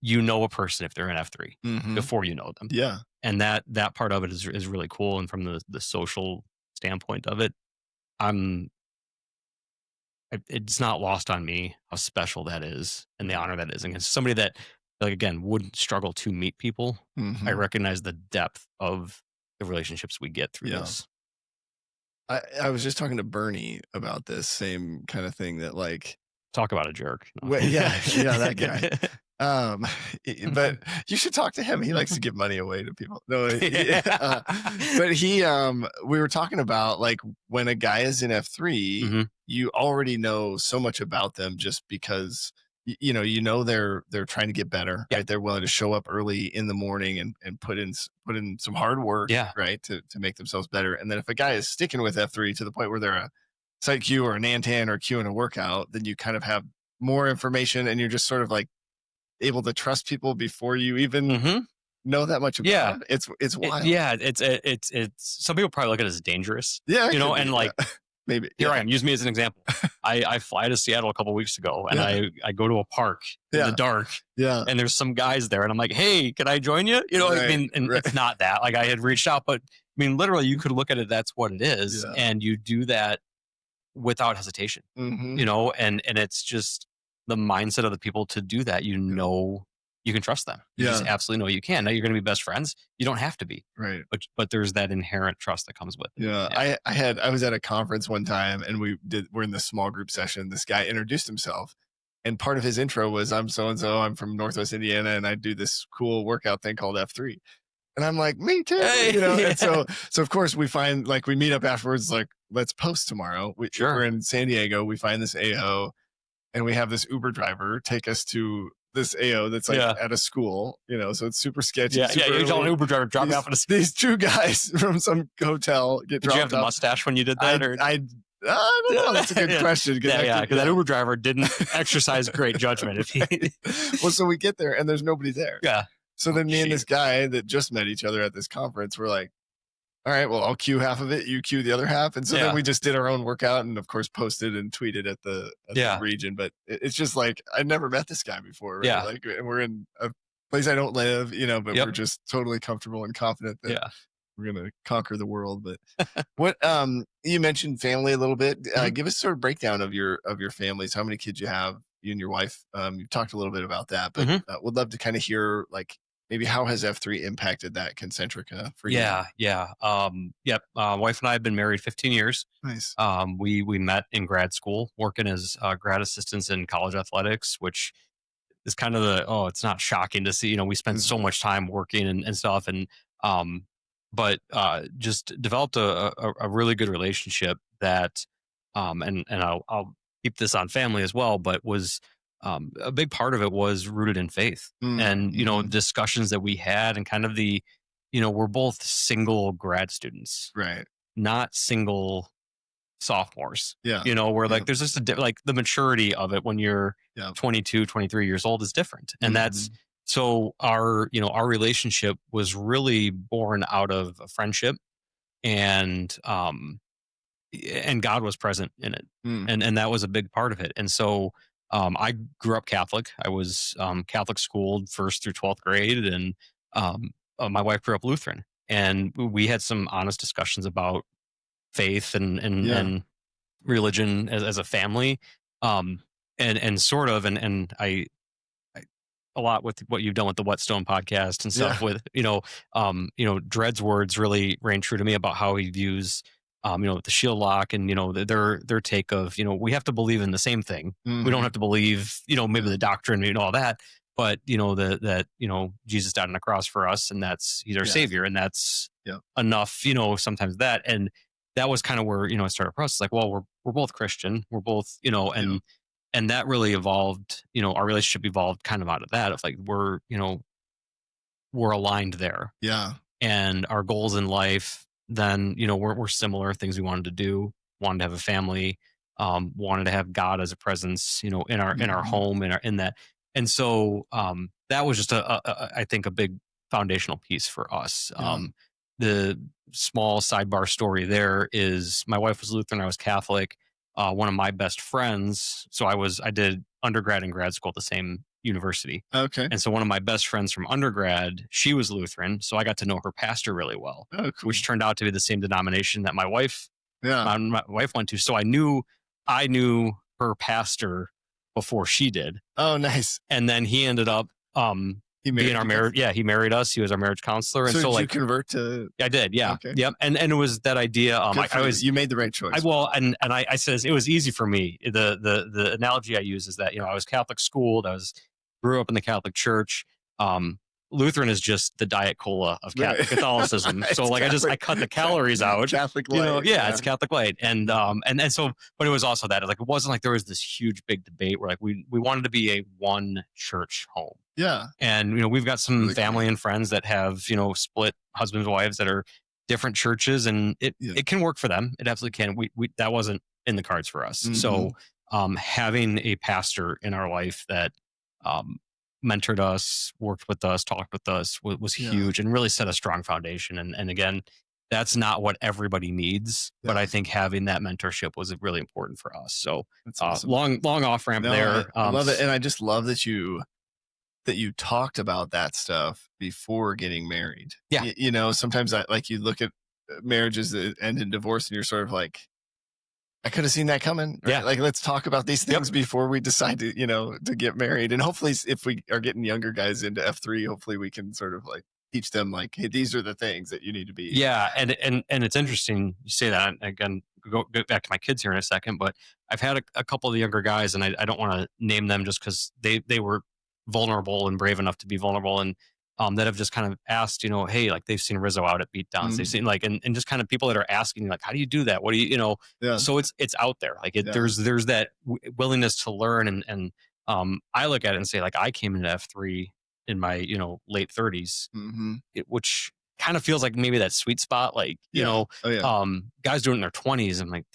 a person if they're in F3 Mhm. before you know them. Yeah. And that part of it is really cool. And from the social standpoint of it, it's not lost on me how special that is and the honor that is. And it's somebody that, like, again, wouldn't struggle to meet people. I Mhm. recognize the depth of the relationships we get through Yeah. this. I was just talking to Bernie about this same kind of thing that like Talk about a jerk. No. yeah, that guy. Um, but you should talk to him. He likes to give money away to people. No, but we were talking about like when a guy is in F3, Mhm. you already know so much about them just because they're trying to get better, Yeah. right? They're willing to show up early in the morning and put in some hard work, Yeah. right, to make themselves better. And then if a guy is sticking with F3 to the point where they're a site Q or an Nantan or Q in a workout, then you kind of have more information and you're just sort of like able to trust people before you even Mhm. know that much about Yeah. them. It's wild. Yeah. It's some people probably look at it as dangerous. Yeah, it could And be, like, yeah. Maybe. here Yeah. I am. Use me as an example. I fly to Seattle a couple weeks ago, and Yeah. I go to a park in Yeah. the dark, Yeah. and there's some guys there, and I'm like, hey, can I join you? I Right, mean, and right. it's not that. Like I had reached out, but I mean, literally, you could look at it. That's what it is, Yeah. and you do that without hesitation. Mhm. And it's just the mindset of the people to do that. You can trust them. You just Yeah. absolutely know you can. Now you're going to be best friends. You don't have to be, Right. but there's that inherent trust that comes with it. Yeah. I was at a conference one time and we're in this small group session. This guy introduced himself and part of his intro was, I'm so-and-so, I'm from Northwest Indiana and I do this cool workout thing called F3. And I'm like, me too, Hey. and so of course we find like we meet up afterwards, like let's post tomorrow. Sure. We're in San Diego. We find this AO and we have this Uber driver take us to this AO that's like Yeah. at a school, so it's super sketchy. Yeah, super you tell an early. Uber driver drop me off at a. These two guys from some hotel get Did you have dropped the off. mustache when you did that? I don't know. That's a good Yeah. question. Yeah, because that Uber driver didn't exercise great judgment. If he, Well, so we get there and there's nobody there. yeah, So then me and this guy that just met each other at this conference were like, all right, well, I'll cue half of it, you cue the other half. And so Yeah. then we just did our own workout and of course posted and tweeted at the Yeah. region. But it's just like, I'd never met this guy before. Right? Yeah. Like we're in a place I don't live, but Yep. we're just totally comfortable and confident that yeah. we're going to conquer the world. But what, you mentioned family a little bit. Mhm. Give us sort of breakdown of your families, how many kids you have, you and your wife. You talked a little bit about that, but Mhm. would love to kind of hear like maybe how has F3 impacted that Concentrica for you? Yeah. Yep. Wife and I have been married 15 years. Nice. We met in grad school, working as grad assistants in college athletics, which is kind of it's not shocking to see. We spend so much time working and stuff, and um, but just developed a really good relationship that, and I'll keep this on family as well, but was a big part of it was rooted in faith, and Mm-hmm. discussions that we had, and kind of we're both single grad students, Right. not single sophomores, Yeah. where Yeah. like there's just like the maturity of it when you're Yeah. 22, 23 years old is different. And that's so our relationship was really born out of a friendship, and God was present in it. Mm. And that was a big part of it. And so I grew up Catholic. I was Catholic schooled first through 12th grade, and my wife grew up Lutheran. And we had some honest discussions about faith and religion as a family, and sort of, I a lot with what you've done with the Whetstone podcast and stuff, Yeah. with Dred's words really rang true to me about how he views the shield lock, and their take of, we have to believe in the same thing. We don't have to believe maybe the doctrine and all that, but that Jesus died on the cross for us, and he's our savior, and that's enough. Sometimes that, and that was kind of where it started for us. It's like, well, we're both Christian, we're both and that really evolved. Our relationship evolved kind of out of that, of like we're aligned there, Yeah. and our goals in life then we're similar. Things we wanted to do, wanted to have a family, wanted to have God as a presence in our home, in that. And so that was just I think a big foundational piece for us. The small sidebar story there is, my wife was Lutheran, I was Catholic. One of my best friends, so I did undergrad and grad school at the same university. Okay. And so one of my best friends from undergrad, she was Lutheran, so I got to know her pastor really well, Oh, cool. which turned out to be the same denomination that my wife went to. So I knew her pastor before she did. Oh, nice. And then he ended up being our marriage. Yeah, he married us. He was our marriage counselor. And so did like, you convert to? I did. Yeah. Okay. Yep. And it was that idea. You made the right choice. I says it was easy for me. The analogy I use is that, I was Catholic schooled. Grew up in the Catholic Church. Lutheran is just the Diet Cola of Catholicism. Right. So like, I cut the calories out. Catholic light. It's Catholic light. And so, but it was also that, like, it wasn't like there was this huge big debate where like we wanted to be a one church home. Yeah. And we've got some Really family and friends that have split husbands and wives that are different churches, and it can work for them. It absolutely can. We that wasn't in the cards for us. So having a pastor in our life that mentored us, worked with us, talked with us was huge, and really set a strong foundation. And again, that's not what everybody needs, but I think having that mentorship was really important for us. So that's awesome. long off ramp there. I love it. And I just love that you talked about that stuff before getting married. Yeah. Sometimes you look at marriages that end in divorce and you're sort of like, I could have seen that coming. Right? Yeah. Like, let's talk about these things before we decide to, to get married. And hopefully if we are getting younger guys into F3, hopefully we can sort of like teach them like, hey, these are the things that you need to be. Yeah. And it's interesting you say that. Again, go back to my kids here in a second, but I've had a couple of the younger guys, and I don't want to name them just because they were vulnerable and brave enough to be vulnerable, and that have just kind of asked, hey, like they've seen Rizzo out at beatdowns. They've seen like, and just kind of people that are asking like, how do you do that? What do you, so it's out there. Like there's that willingness to learn. And I look at it and say, like, I came into F3 in my, late 30s, which kind of feels like maybe that sweet spot, like, guys doing it in their 20s. I'm like,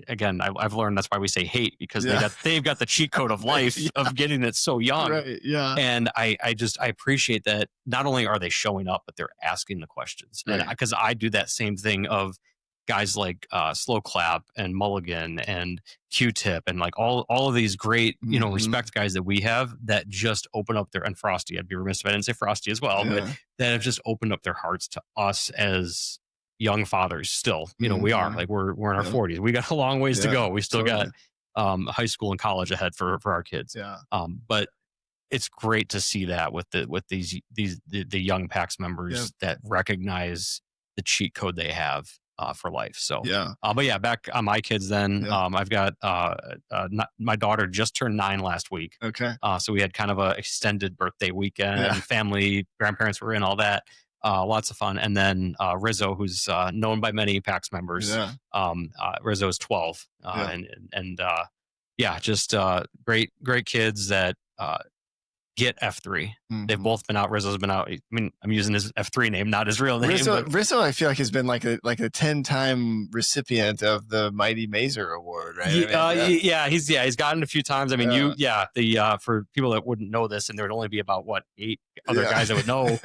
again, I've learned that's why we say hate, because they've got the cheat code of life of getting it so young. Right. Yeah. And I appreciate that not only are they showing up, but they're asking the questions. Right. And because I do that same thing of guys like Slow Clap and Mulligan and Q-Tip and like all of these great, respect guys that we have that just open up and Frosty, I'd be remiss if I didn't say Frosty as well, but that have just opened up their hearts to us as young fathers still. We are like, we're in our 40s. We got a long ways to go. We still got high school and college ahead for our kids. Yeah. But it's great to see that with the young PAX members that recognize the cheat code they have for life. So but yeah, back on my kids then. I've got my daughter just turned 9 last week. Okay. So we had kind of a extended birthday weekend. Family, grandparents were in, all that. Lots of fun. And then Rizzo, who's known by many PAX members. Rizzo is 12. Just great kids that get F3. They've both been out. Rizzo's been out. I mean, I'm using his F3 name, not his real name. Rizzo, I feel like has been like a 10-time recipient of the Mighty Mazer Award, right? He's gotten a few times. I mean, for people that wouldn't know this, and there would only be about 8 other guys that would know.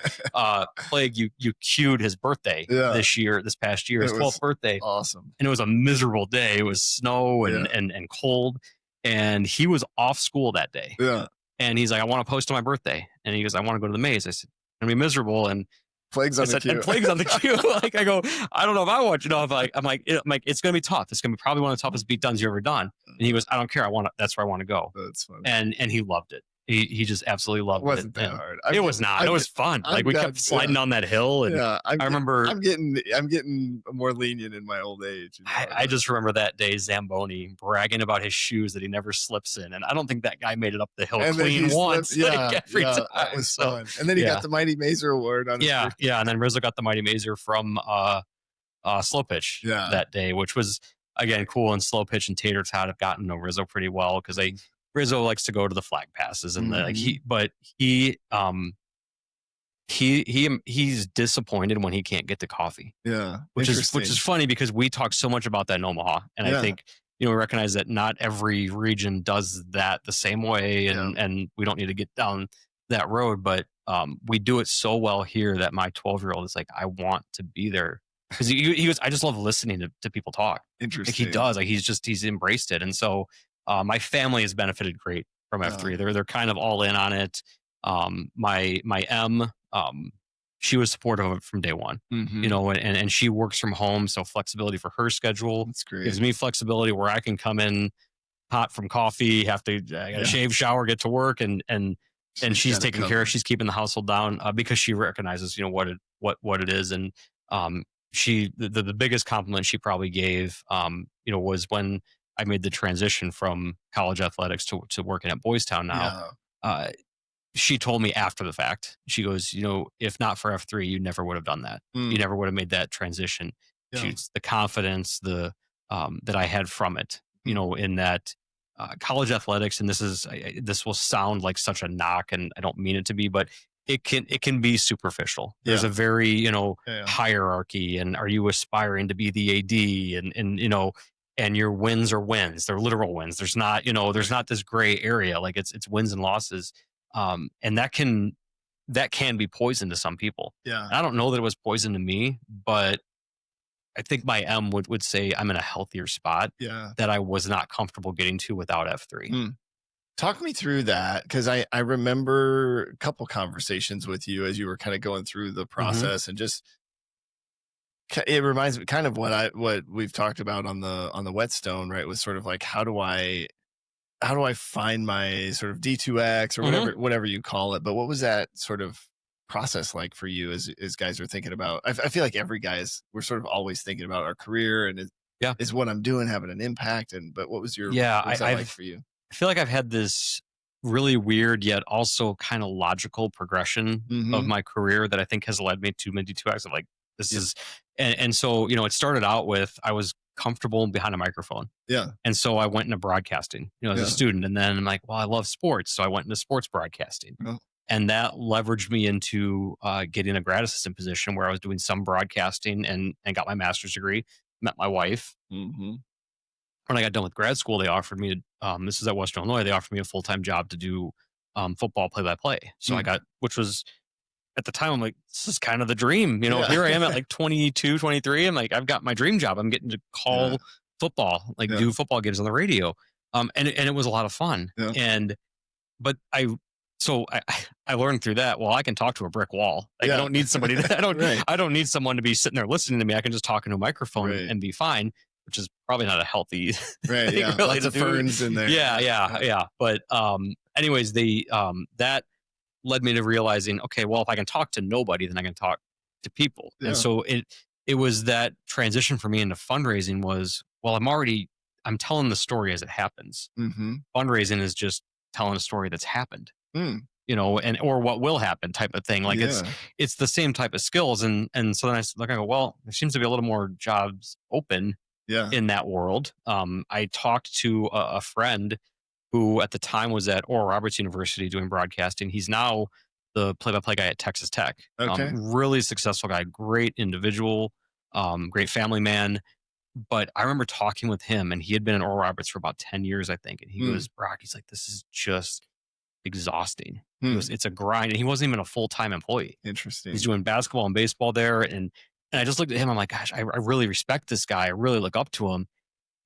Plague, you cued his birthday this past year, his 12th birthday. Awesome, and it was a miserable day. It was snow and cold, and he was off school that day. Yeah. And he's like, I want to post on my birthday. And he goes, I want to go to the maze. I said, it's going to be miserable. And Plague's on the queue. And Plague's on the queue. Like, I go, I don't know if I want you to know. I'm like, it's going to be tough. It's going to be probably one of the toughest beat downs you've ever done. And he goes, I don't care. That's where I want to go. That's funny. And he loved it. He just absolutely loved it. It wasn't that hard. It was not. It was fun. Like we kept sliding down that hill. And I remember I'm getting more lenient in my old age. I just remember that day Zamboni bragging about his shoes that he never slips in. And I don't think that guy made it up the hill clean once. Every time. That was fun. And then he got the Mighty Mazer Award on his birthday. And then Rizzo got the Mighty Mazer from Slow Pitch that day, which was again cool. And Slow Pitch and Tater Tot have gotten to know Rizzo pretty well because Rizzo likes to go to the flag passes and he's disappointed when he can't get to coffee. Yeah. Which is funny because we talk so much about that in Omaha. And I think, we recognize that not every region does that the same way and we don't need to get down that road, but we do it so well here that my 12-year-old is like, I want to be there. Because he goes, I just love listening to people talk. Interesting. Like he does. Like he's embraced it. And so my family has benefited great from F3. They're kind of all in on it. My M, she was supportive of it from day one. And she works from home, so flexibility for her schedule. That's great. Gives me flexibility where I can come in hot from coffee, have to shave, shower, get to work, and she's taking care of. She's keeping the household down because she recognizes what it is. And the biggest compliment she probably gave was when I made the transition from college athletics to working at Boys Town now. She told me after the fact, she goes, if not for F3, you never would have done that. You never would have made that transition. The confidence, that I had from it, in that college athletics. And this will sound like such a knock, and I don't mean it to be, but it can be superficial. There's a very, hierarchy, and are you aspiring to be the AD and your wins are wins. They're literal wins. There's not, there's not this gray area. Like it's wins and losses. And that can be poison to some people. Yeah. And I don't know that it was poison to me, but I think my M would say I'm in a healthier spot that I was not comfortable getting to without F3. Talk me through that. Cause I remember a couple conversations with you as you were kind of going through the process and just, it reminds me kind of what we've talked about on the whetstone, right? Was sort of like, how do I find my sort of D2X or whatever you call it? But what was that sort of process like for you as guys are thinking about, I feel like every guy we're sort of always thinking about our career and is what I'm doing having an impact? But what was what was that like for you? I feel like I've had this really weird yet also kind of logical progression of my career that I think has led me to my D2X of like, this is, and so, it started out with, I was comfortable behind a microphone. Yeah. And so I went into broadcasting, as a student. And then I'm like, well, I love sports. So I went into sports broadcasting. Yeah. And that leveraged me into getting a grad assistant position where I was doing some broadcasting and got my master's degree, met my wife. When I got done with grad school, they offered me, this is at Western Illinois, they offered me a full-time job to do football play-by-play. So I got, which was, at the time, I'm like, this is kind of the dream. Here I am at like 22, 23. I'm like, I've got my dream job. I'm getting to call football, do football games on the radio. And it was a lot of fun. Yeah. But I learned through that, well, I can talk to a brick wall. I don't need somebody I don't need someone to be sitting there listening to me. I can just talk into a microphone and be fine. which is probably not a healthy Right. thing Yeah. really Lots to of do. ferns in there. Yeah. But anyways, that led me to realizing, okay, well, if I can talk to nobody, then I can talk to people. Yeah. And so it was that transition for me into fundraising was, well, I'm telling the story as it happens. Mm-hmm. Fundraising is just telling a story that's happened, Mm. or what will happen type of thing. Like Yeah. it's the same type of skills. And so then I go, well, there seems to be a little more jobs open Yeah. in that world. I talked to a friend who at the time was at Oral Roberts University doing broadcasting. He's now the play-by-play guy at Texas Tech. Okay. Really successful guy, great individual, great family man. But I remember talking with him, and he had been in Oral Roberts for about 10 years, I think. And he goes, Brock, he's like, this is just exhausting. He goes, it's a grind. And he wasn't even a full-time employee. Interesting. He's doing basketball and baseball there. And I just looked at him. I'm like, gosh, I really respect this guy. I really look up to him.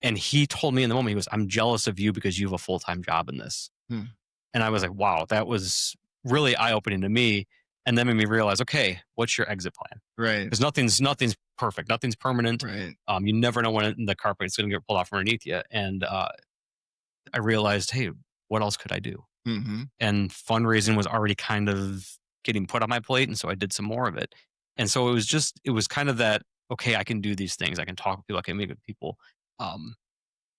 And he told me in the moment, he goes, I'm jealous of you because you have a full-time job in this. And I was like, wow, that was really eye-opening to me. And then made me realize, okay, what's your exit plan? Right. Because nothing's perfect. Nothing's permanent. Right. You never know when the carpet's going to get pulled off underneath you. And I realized, hey, what else could I do? Mm-hmm. And fundraising was already kind of getting put on my plate. And so I did some more of it. And so it was kind of that, okay, I can do these things. I can talk with people. I can meet with people.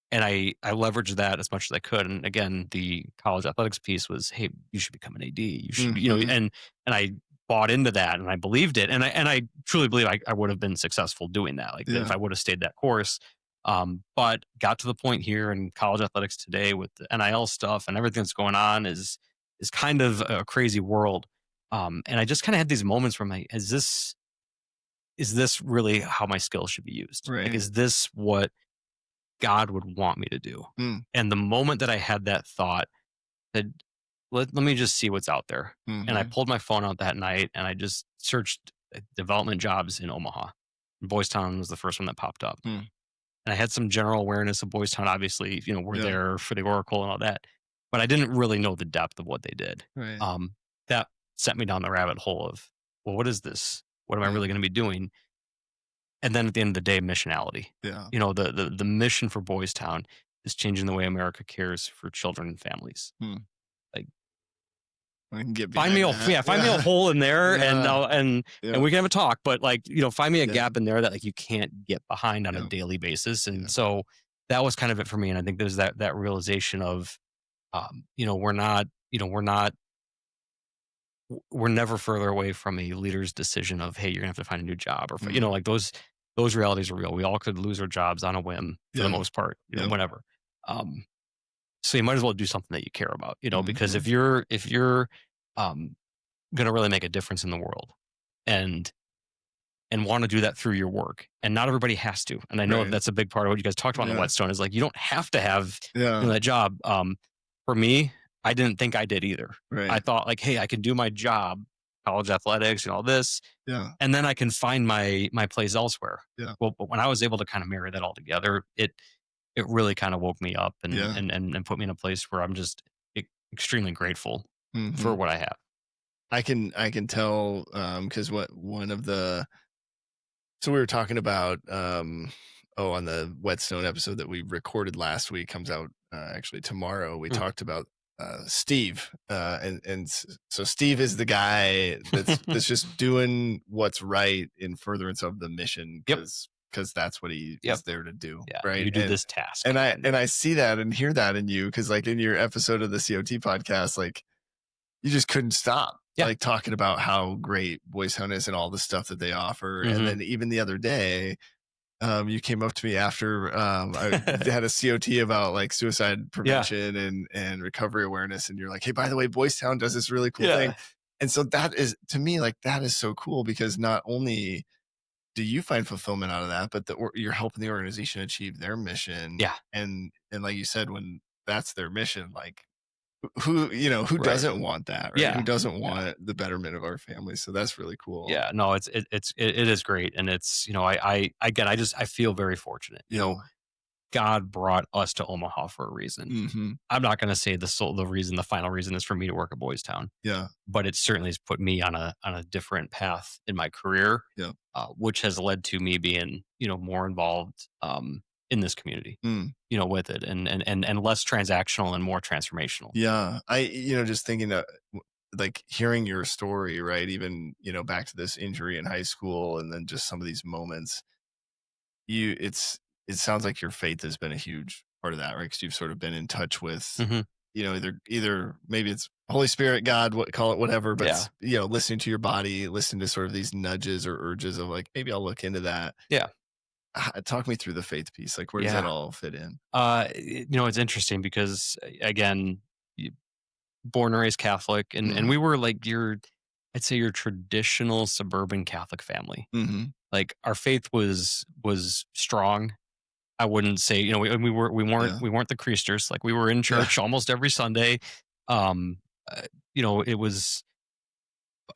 And I leveraged that as much as I could. And again, the college athletics piece was, hey, you should become an AD. You should, and I bought into that and I believed it. And I truly believe I would have been successful doing that. Like if I would have stayed that course. But got to the point here in college athletics today with the NIL stuff and everything that's going on is kind of a crazy world. And I just kind of had these moments where I'm like, is this really how my skills should be used? Right. Like, is this what God would want me to do? And the moment that I had that thought, that let me just see what's out there. And I pulled my phone out that night and I just searched development jobs in Omaha. Boys Town was the first one that popped up. And I had some general awareness of Boys Town. Obviously, we're there for the Oracle and all that, but I didn't really know the depth of what they did. Right. That sent me down the rabbit hole of, well, what is this? What am I really going to be doing? And then at the end of the day, missionality. Yeah. The mission for Boys Town is changing the way America cares for children and families. Like, I can get find me a hole in there, and we can have a talk. But find me a gap in there that you can't get behind on a daily basis. And so that was kind of it for me. And I think there's that realization of, we're never further away from a leader's decision of, hey, you're gonna have to find a new job, or like those realities are real. We all could lose our jobs on a whim for the most part, whenever. So you might as well do something that you care about, because if you're gonna really make a difference in the world and want to do that through your work, and not everybody has to. And I know that's a big part of what you guys talked about in the Whetstone is you don't have to have that job. For me, I didn't think I did either. Right. I thought hey, I can do my job, college athletics and all this. Yeah. And then I can find my place elsewhere. Yeah. Well, but when I was able to kind of marry that all together, it really kind of woke me up and put me in a place where I'm just extremely grateful for what I have. I can tell, because so we were talking about, on the Whetstone episode that we recorded last week, comes out actually tomorrow. We talked about Steve, and so Steve is the guy that's just doing what's right in furtherance of the mission, because that's what he is there to do. Right. You do this task, and I see that and hear that in you, because in your episode of the COT podcast, you just couldn't stop talking about how great Boys Town is and all the stuff that they offer. And then even the other day, you came up to me after I had a COT about suicide prevention and recovery awareness, and you're like, hey, by the way, Boys Town does this really cool thing. And so that is, to me, that is so cool, because not only do you find fulfillment out of that, but you're helping the organization achieve their mission. And like you said, when that's their mission, who doesn't want that, right? Who doesn't want the betterment of our families? So that's really cool. No, it is great. And it's, I feel very fortunate. God brought us to Omaha for a reason. I'm not going to say the final reason is for me to work at Boys Town. But it certainly has put me on a different path in my career, which has led to me being, more involved in this community, Mm. with it, and less transactional and more transformational. Yeah. Just thinking that like hearing your story, right? Even, back to this injury in high school and then just some of these moments, it sounds like your faith has been a huge part of that, right? Because you've sort of been in touch with, Hmm. either maybe it's Holy Spirit, God, call it whatever, but Yeah. listening to your body, listening to sort of these nudges or urges of like, maybe I'll look into that. Yeah. Talk me through the faith piece. Like, where does that Yeah. all fit in? It's interesting because again, born and raised Catholic, and Mhm. we were like I'd say your traditional suburban Catholic family. Mhm. Like our faith was strong. I wouldn't say, Yeah. we weren't the Creasters. Like we were in Yeah. church almost every Sunday. Um, it was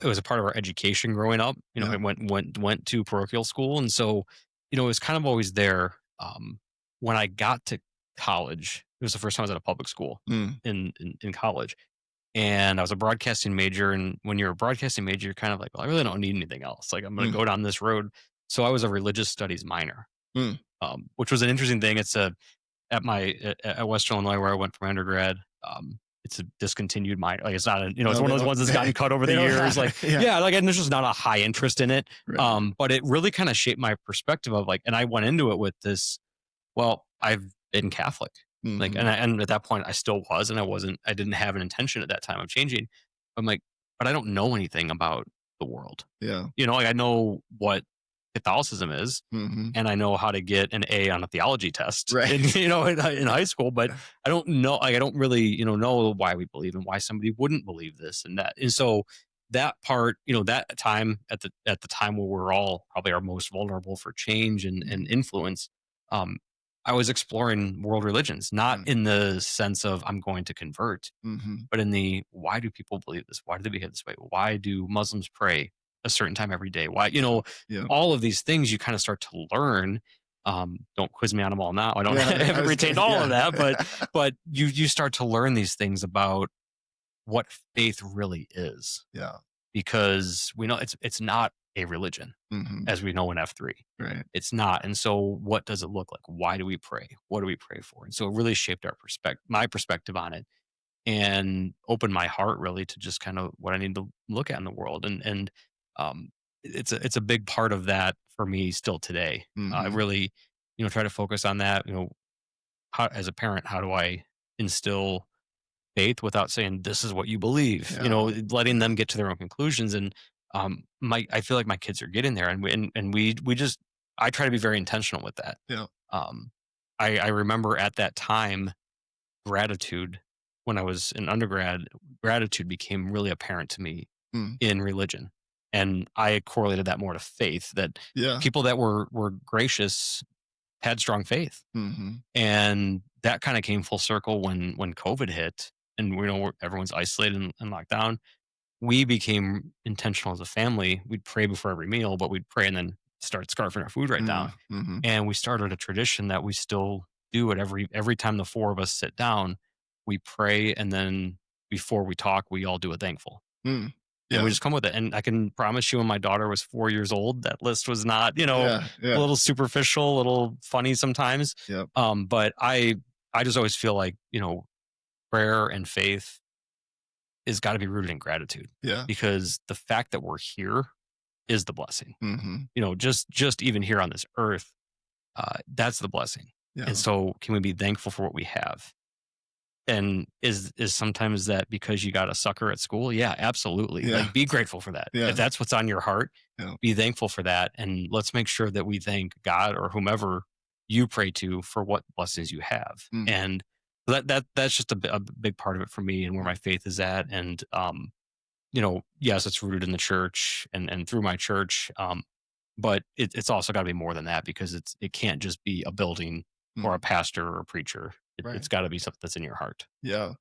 a part of our education growing up. Yeah. I went to parochial school, and so it was kind of always there. When I got to college, it was the first time I was at a public school Mm. in college, and I was a broadcasting major. And when you're a broadcasting major, you're kind of like, well, I really don't need anything else. Like I'm going to Mm. go down this road. So I was a religious studies minor, Mm. which was an interesting thing. It's at Western Illinois where I went for my undergrad. It's a discontinued minor. Like it's not it's No, one they of those don't ones that's gotten cut over they the don't years. have Like, it. Yeah. yeah, like, and there's just not a high interest in it. Right. But it really kind of shaped my perspective of like, and I went into it with this, well, I've been Catholic. Like, Mhm. and at that point I still was, and I didn't have an intention at that time of changing. I'm like, but I don't know anything about the world. Yeah. Like I know what Catholicism is, Mhm. and I know how to get an A on a theology test, Right. in high school, but I don't know, like, I don't really, know why we believe and why somebody wouldn't believe this and that. And so that part, that time at the time where we're all probably our most vulnerable for change and influence, um, I was exploring world religions, not Mm. in the sense of I'm going to convert, Mhm. but in the why do people believe this? Why do they behave this way? Why do Muslims pray a certain time every day? Why, Yeah. all of these things you kind of start to learn. Don't quiz me on them all now. I don't Yeah. I haven't was retained gonna all of that, yeah. but you start to learn these things about what faith really is, Yeah. because we know it's not a religion, Mhm. as we know in F3. Right. It's not. And so what does it look like? Why do we pray? What do we pray for? And so it really shaped my perspective on it, and opened my heart really to just kind of what I need to look at in the world. And um, it's a big part of that for me still today. I Mhm. really, try to focus on that. How, as a parent, how do I instill faith without saying this is what you believe? Yeah. Letting them get to their own conclusions. And I feel like my kids are getting there, and we just, I try to be very intentional with that. Yeah. Um, I remember at that time, gratitude, when I was in undergrad, gratitude became really apparent to me Mm. in religion. And I correlated that more to faith, that Yeah. people that were gracious had strong faith. Mhm. And that kind of came full circle when COVID hit, and everyone's isolated and locked down. We became intentional as a family. We'd pray before every meal, but we'd pray and then start scarfing our food right down. Mm. Mhm. And we started a tradition that we still do at every time the four of us sit down, we pray, and then before we talk, we all do a thankful. Mm. And Yeah. we just come with it. And I can promise you, when my daughter was 4 years old, that list was not, Yeah. a Yeah. little superficial, a little funny sometimes. Yep. But I just always feel like, prayer and faith is got to be rooted in gratitude, Yeah. because the fact that we're here is the blessing. Mhm. Just even here on this earth, that's the blessing. Yeah. And so can we be thankful for what we have? And is sometimes that because you got a sucker at school? Yeah, absolutely. Yeah. Like, be grateful for that. Yeah. If that's what's on your heart, Yeah. be thankful for that. And let's make sure that we thank God or whomever you pray to for what blessings you have. Mm. And that's just a big part of it for me, and where my faith is at. And yes, it's rooted in the church and through my church. But it's also got to be more than that, because it can't just be a building or a pastor or a preacher. Right. It's got to be something that's in your heart. Yeah.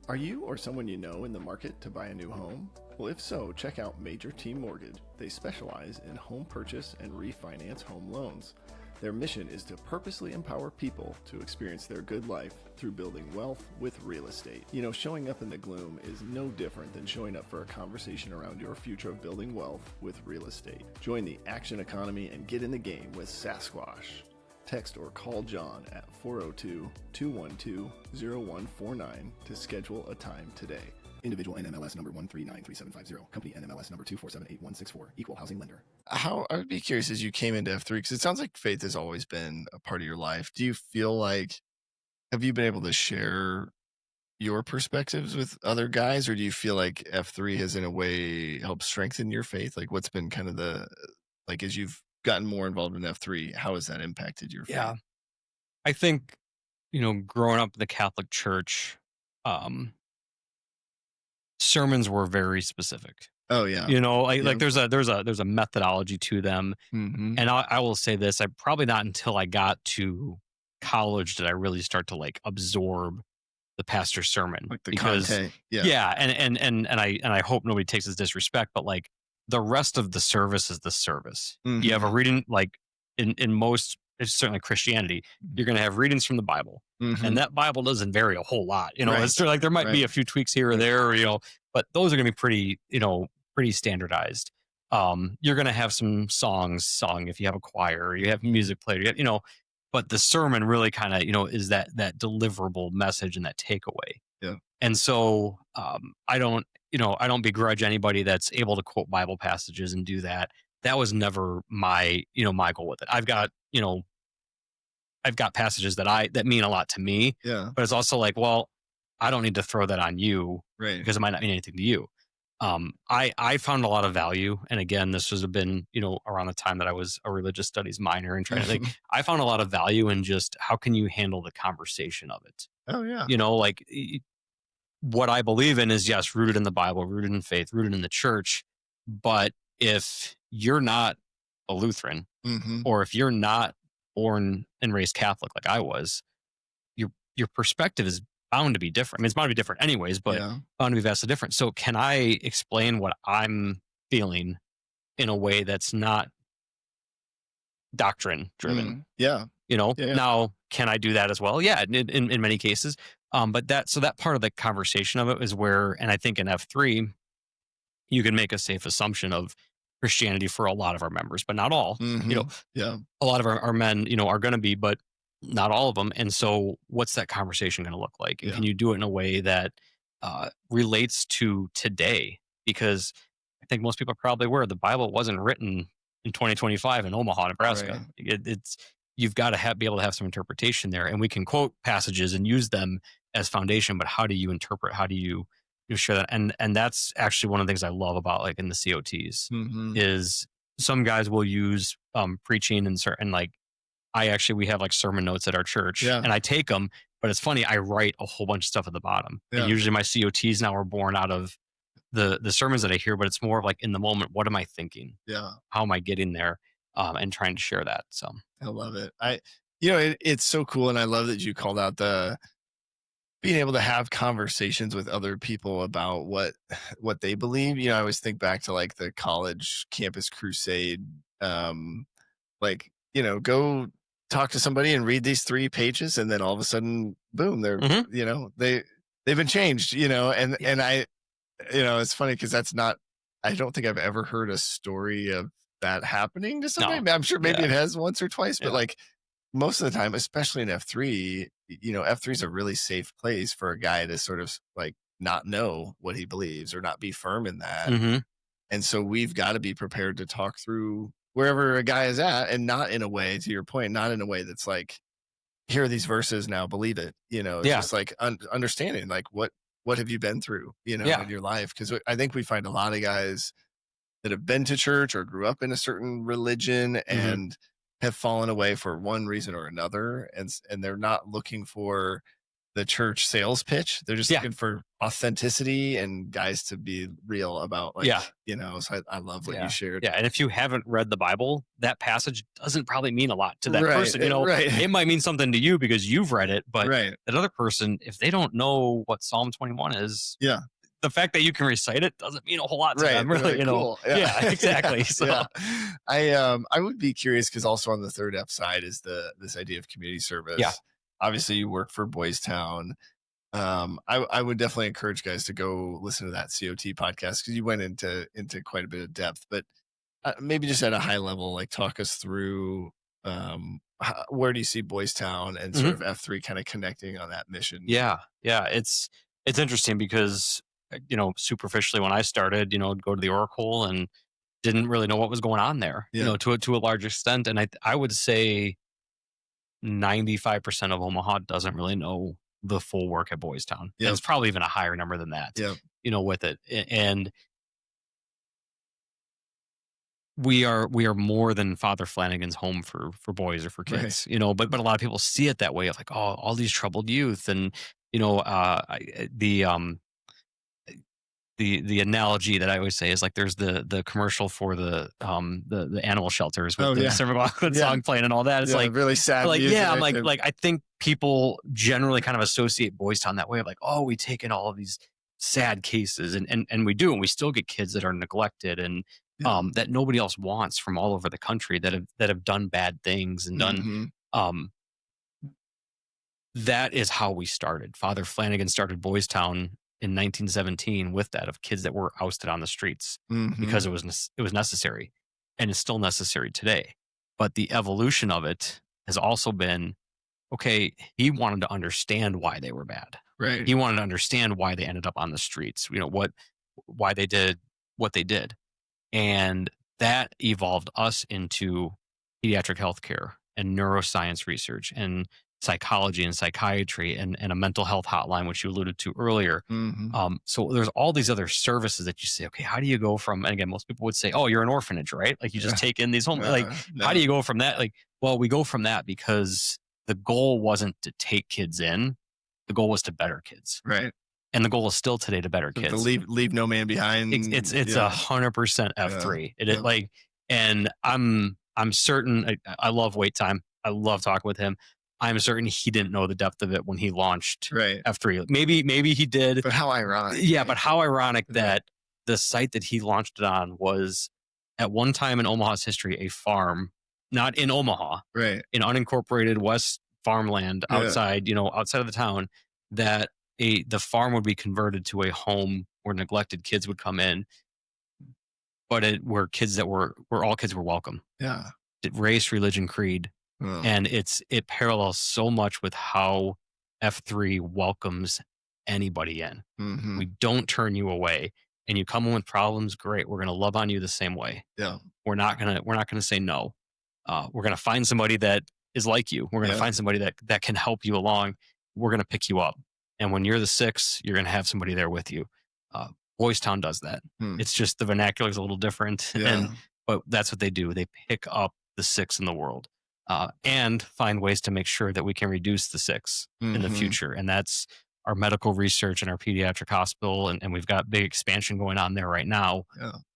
Are you or someone you know in the market to buy a new home? Well, if so, check out Major Team Mortgage. They specialize in home purchase and refinance home loans. Their mission is to purposely empower people to experience their good life through building wealth with real estate. Showing up in the gloom is no different than showing up for a conversation around your future of building wealth with real estate. Join the action economy and get in the game with Sasquatch. Text or call John at 402-212-0149 to schedule a time today. Individual NMLS number 1393750. Company NMLS number 2478164. Equal housing lender. How I would be curious as you came into F3, because it sounds like faith has always been a part of your life. Do you feel like, have you been able to share your perspectives with other guys, or do you feel like F3 has in a way helped strengthen your faith? Like what's been kind of like as you've gotten more involved in F3, how has that impacted your faith? Yeah. I think, growing up in the Catholic Church, sermons were very specific. Oh yeah. Like there's a methodology to them. Mm-hmm. And I will say this, I probably not until I got to college did I really start to like absorb the pastor's sermon. Like the because content. and I hope nobody takes this disrespect, but like the rest of the service is the service. Mm-hmm. You have a reading, like in most, it's certainly Christianity, you're going to have readings from the Bible. Mm-hmm. And that Bible doesn't vary a whole lot. Right. It's like there might be a few tweaks here or there, but those are going to be pretty standardized. You're going to have some songs sung if you have a choir, you have music played, but the sermon really kind of, is that deliverable message and that takeaway. Yeah. And so I don't begrudge anybody that's able to quote Bible passages and do that. That was never my goal with it. I've got passages that mean a lot to me. Yeah. But it's also like, well, I don't need to throw that on you, right? Because it might not mean anything to you. I found a lot of value. And again, this was been, around the time that I was a religious studies minor and trying to think, I found a lot of value in just how can you handle the conversation of it? Oh yeah. Like what I believe in is, yes, rooted in the Bible, rooted in faith, rooted in the church. But if you're not a Lutheran, mm-hmm. or if you're not born and raised Catholic like I was, your perspective is bound to be different. I mean, it's bound to be different anyways, but bound to be vastly different. So can I explain what I'm feeling in a way that's not doctrine driven? Yeah. Now, can I do that as well? Yeah, in many cases. But that part of the conversation of it is where, and I think in F3, you can make a safe assumption of Christianity for a lot of our members, but not all. Mm-hmm. A lot of our men, are going to be, but not all of them. And so what's that conversation going to look like? And can you do it in a way that relates to today? Because I think most people are probably aware the Bible wasn't written in 2025 in Omaha, Nebraska. Right. You've got to be able to have some interpretation there, and we can quote passages and use them as foundation, but how do you interpret? How do you share that? And that's actually one of the things I love about like in the COTs is some guys will use preaching and certain like, we have like sermon notes at our church and I take them, but it's funny. I write a whole bunch of stuff at the bottom. And usually my COTs now are born out of the sermons that I hear, but it's more of like in the moment, what am I thinking? Yeah. How am I getting there? And trying to share that. So I love it. It's so cool. And I love that you called out being able to have conversations with other people about what they believe. I always think back to like the college campus crusade, go talk to somebody and read these 3 pages. And then all of a sudden, boom, they're, they've been changed, and I, it's funny because I don't think I've ever heard a story of that happening to somebody. No. I'm sure maybe it has once or twice, but like most of the time, especially in F3, F3 is a really safe place for a guy to sort of like not know what he believes or not be firm in that. Mm-hmm. And so we've got to be prepared to talk through wherever a guy is at, and not in a way, to your point, not in a way that's like, here are these verses, now believe it. It's just like understanding like what have you been through, in your life? Because I think we find a lot of guys that have been to church or grew up in a certain religion and have fallen away for one reason or another. And they're not looking for the church sales pitch. They're just looking for authenticity and guys to be real about like, so I love what you shared. Yeah. And if you haven't read the Bible, that passage doesn't probably mean a lot to that person. Right. It might mean something to you because you've read it, but that other person, if they don't know what Psalm 21 is, the fact that you can recite it doesn't mean a whole lot to them, really, Cool. Yeah, exactly. So I would be curious because also on the third F side is this idea of community service. Yeah. Obviously you work for Boys Town. I would definitely encourage guys to go listen to that COT podcast because you went into quite a bit of depth, but maybe just at a high level, like talk us through where do you see Boys Town and sort of F3 kind of connecting on that mission? Yeah. It's interesting because, superficially when I started, I'd go to the Oracle and didn't really know what was going on there, Yeah. to a large extent. And I would say 95% of Omaha doesn't really know the full work at Boys Town. Yep. And it's probably even a higher number than that, Yep. with it. And we are more than Father Flanagan's home for boys or for kids, but a lot of people see it that way of like, oh, all these troubled youth. And, the analogy that I always say is like there's the commercial for the animal shelters with the Sir McLaughlin song playing and all that. It's like really sad. Like, music I'm like I think people generally kind of associate Boys Town that way of like, oh, we take in all of these sad cases and we do, and we still get kids that are neglected and that nobody else wants from all over the country that have done bad things and done that is how we started. Father Flanagan started Boys Town in 1917 with that of kids that were ousted on the streets because it was necessary, and it's still necessary today. But the evolution of it has also been, okay, he wanted to understand why they were bad. Right. He wanted to understand why they ended up on the streets, why they did what they did. And that evolved us into pediatric healthcare and neuroscience research and psychology and psychiatry and a mental health hotline, which you alluded to earlier. So there's all these other services that you say, okay, how do you go from, and again, most people would say, oh, you're an orphanage, right? Like you just take in these homes. How do you go from that? Like, well, we go from that because the goal wasn't to take kids in. The goal was to better kids. Right. And the goal is still today to better kids. To leave no man behind. It's 100% F3. And I'm certain, I love Wait Time. I love talking with him. I'm certain he didn't know the depth of it when he launched F3. Maybe he did. But how ironic. Yeah, but how ironic that the site that he launched it on was at one time in Omaha's history a farm, not in Omaha, in unincorporated West farmland outside, outside of the town, that the farm would be converted to a home where neglected kids would come in, but it were kids that were all kids were welcome. Yeah. Race, religion, creed. And it parallels so much with how F3 welcomes anybody in. We don't turn you away, and you come in with problems. Great, we're going to love on you the same way. Yeah, we're not gonna say no. We're going to find somebody that is like you. We're going to find somebody that can help you along. We're going to pick you up, and when you're the 6, you're going to have somebody there with you. Boys Town does that. It's just the vernacular is a little different, but that's what they do. They pick up the 6 in the world. And find ways to make sure that we can reduce the 6 in the future. And that's our medical research and our pediatric hospital. And we've got big expansion going on there right now,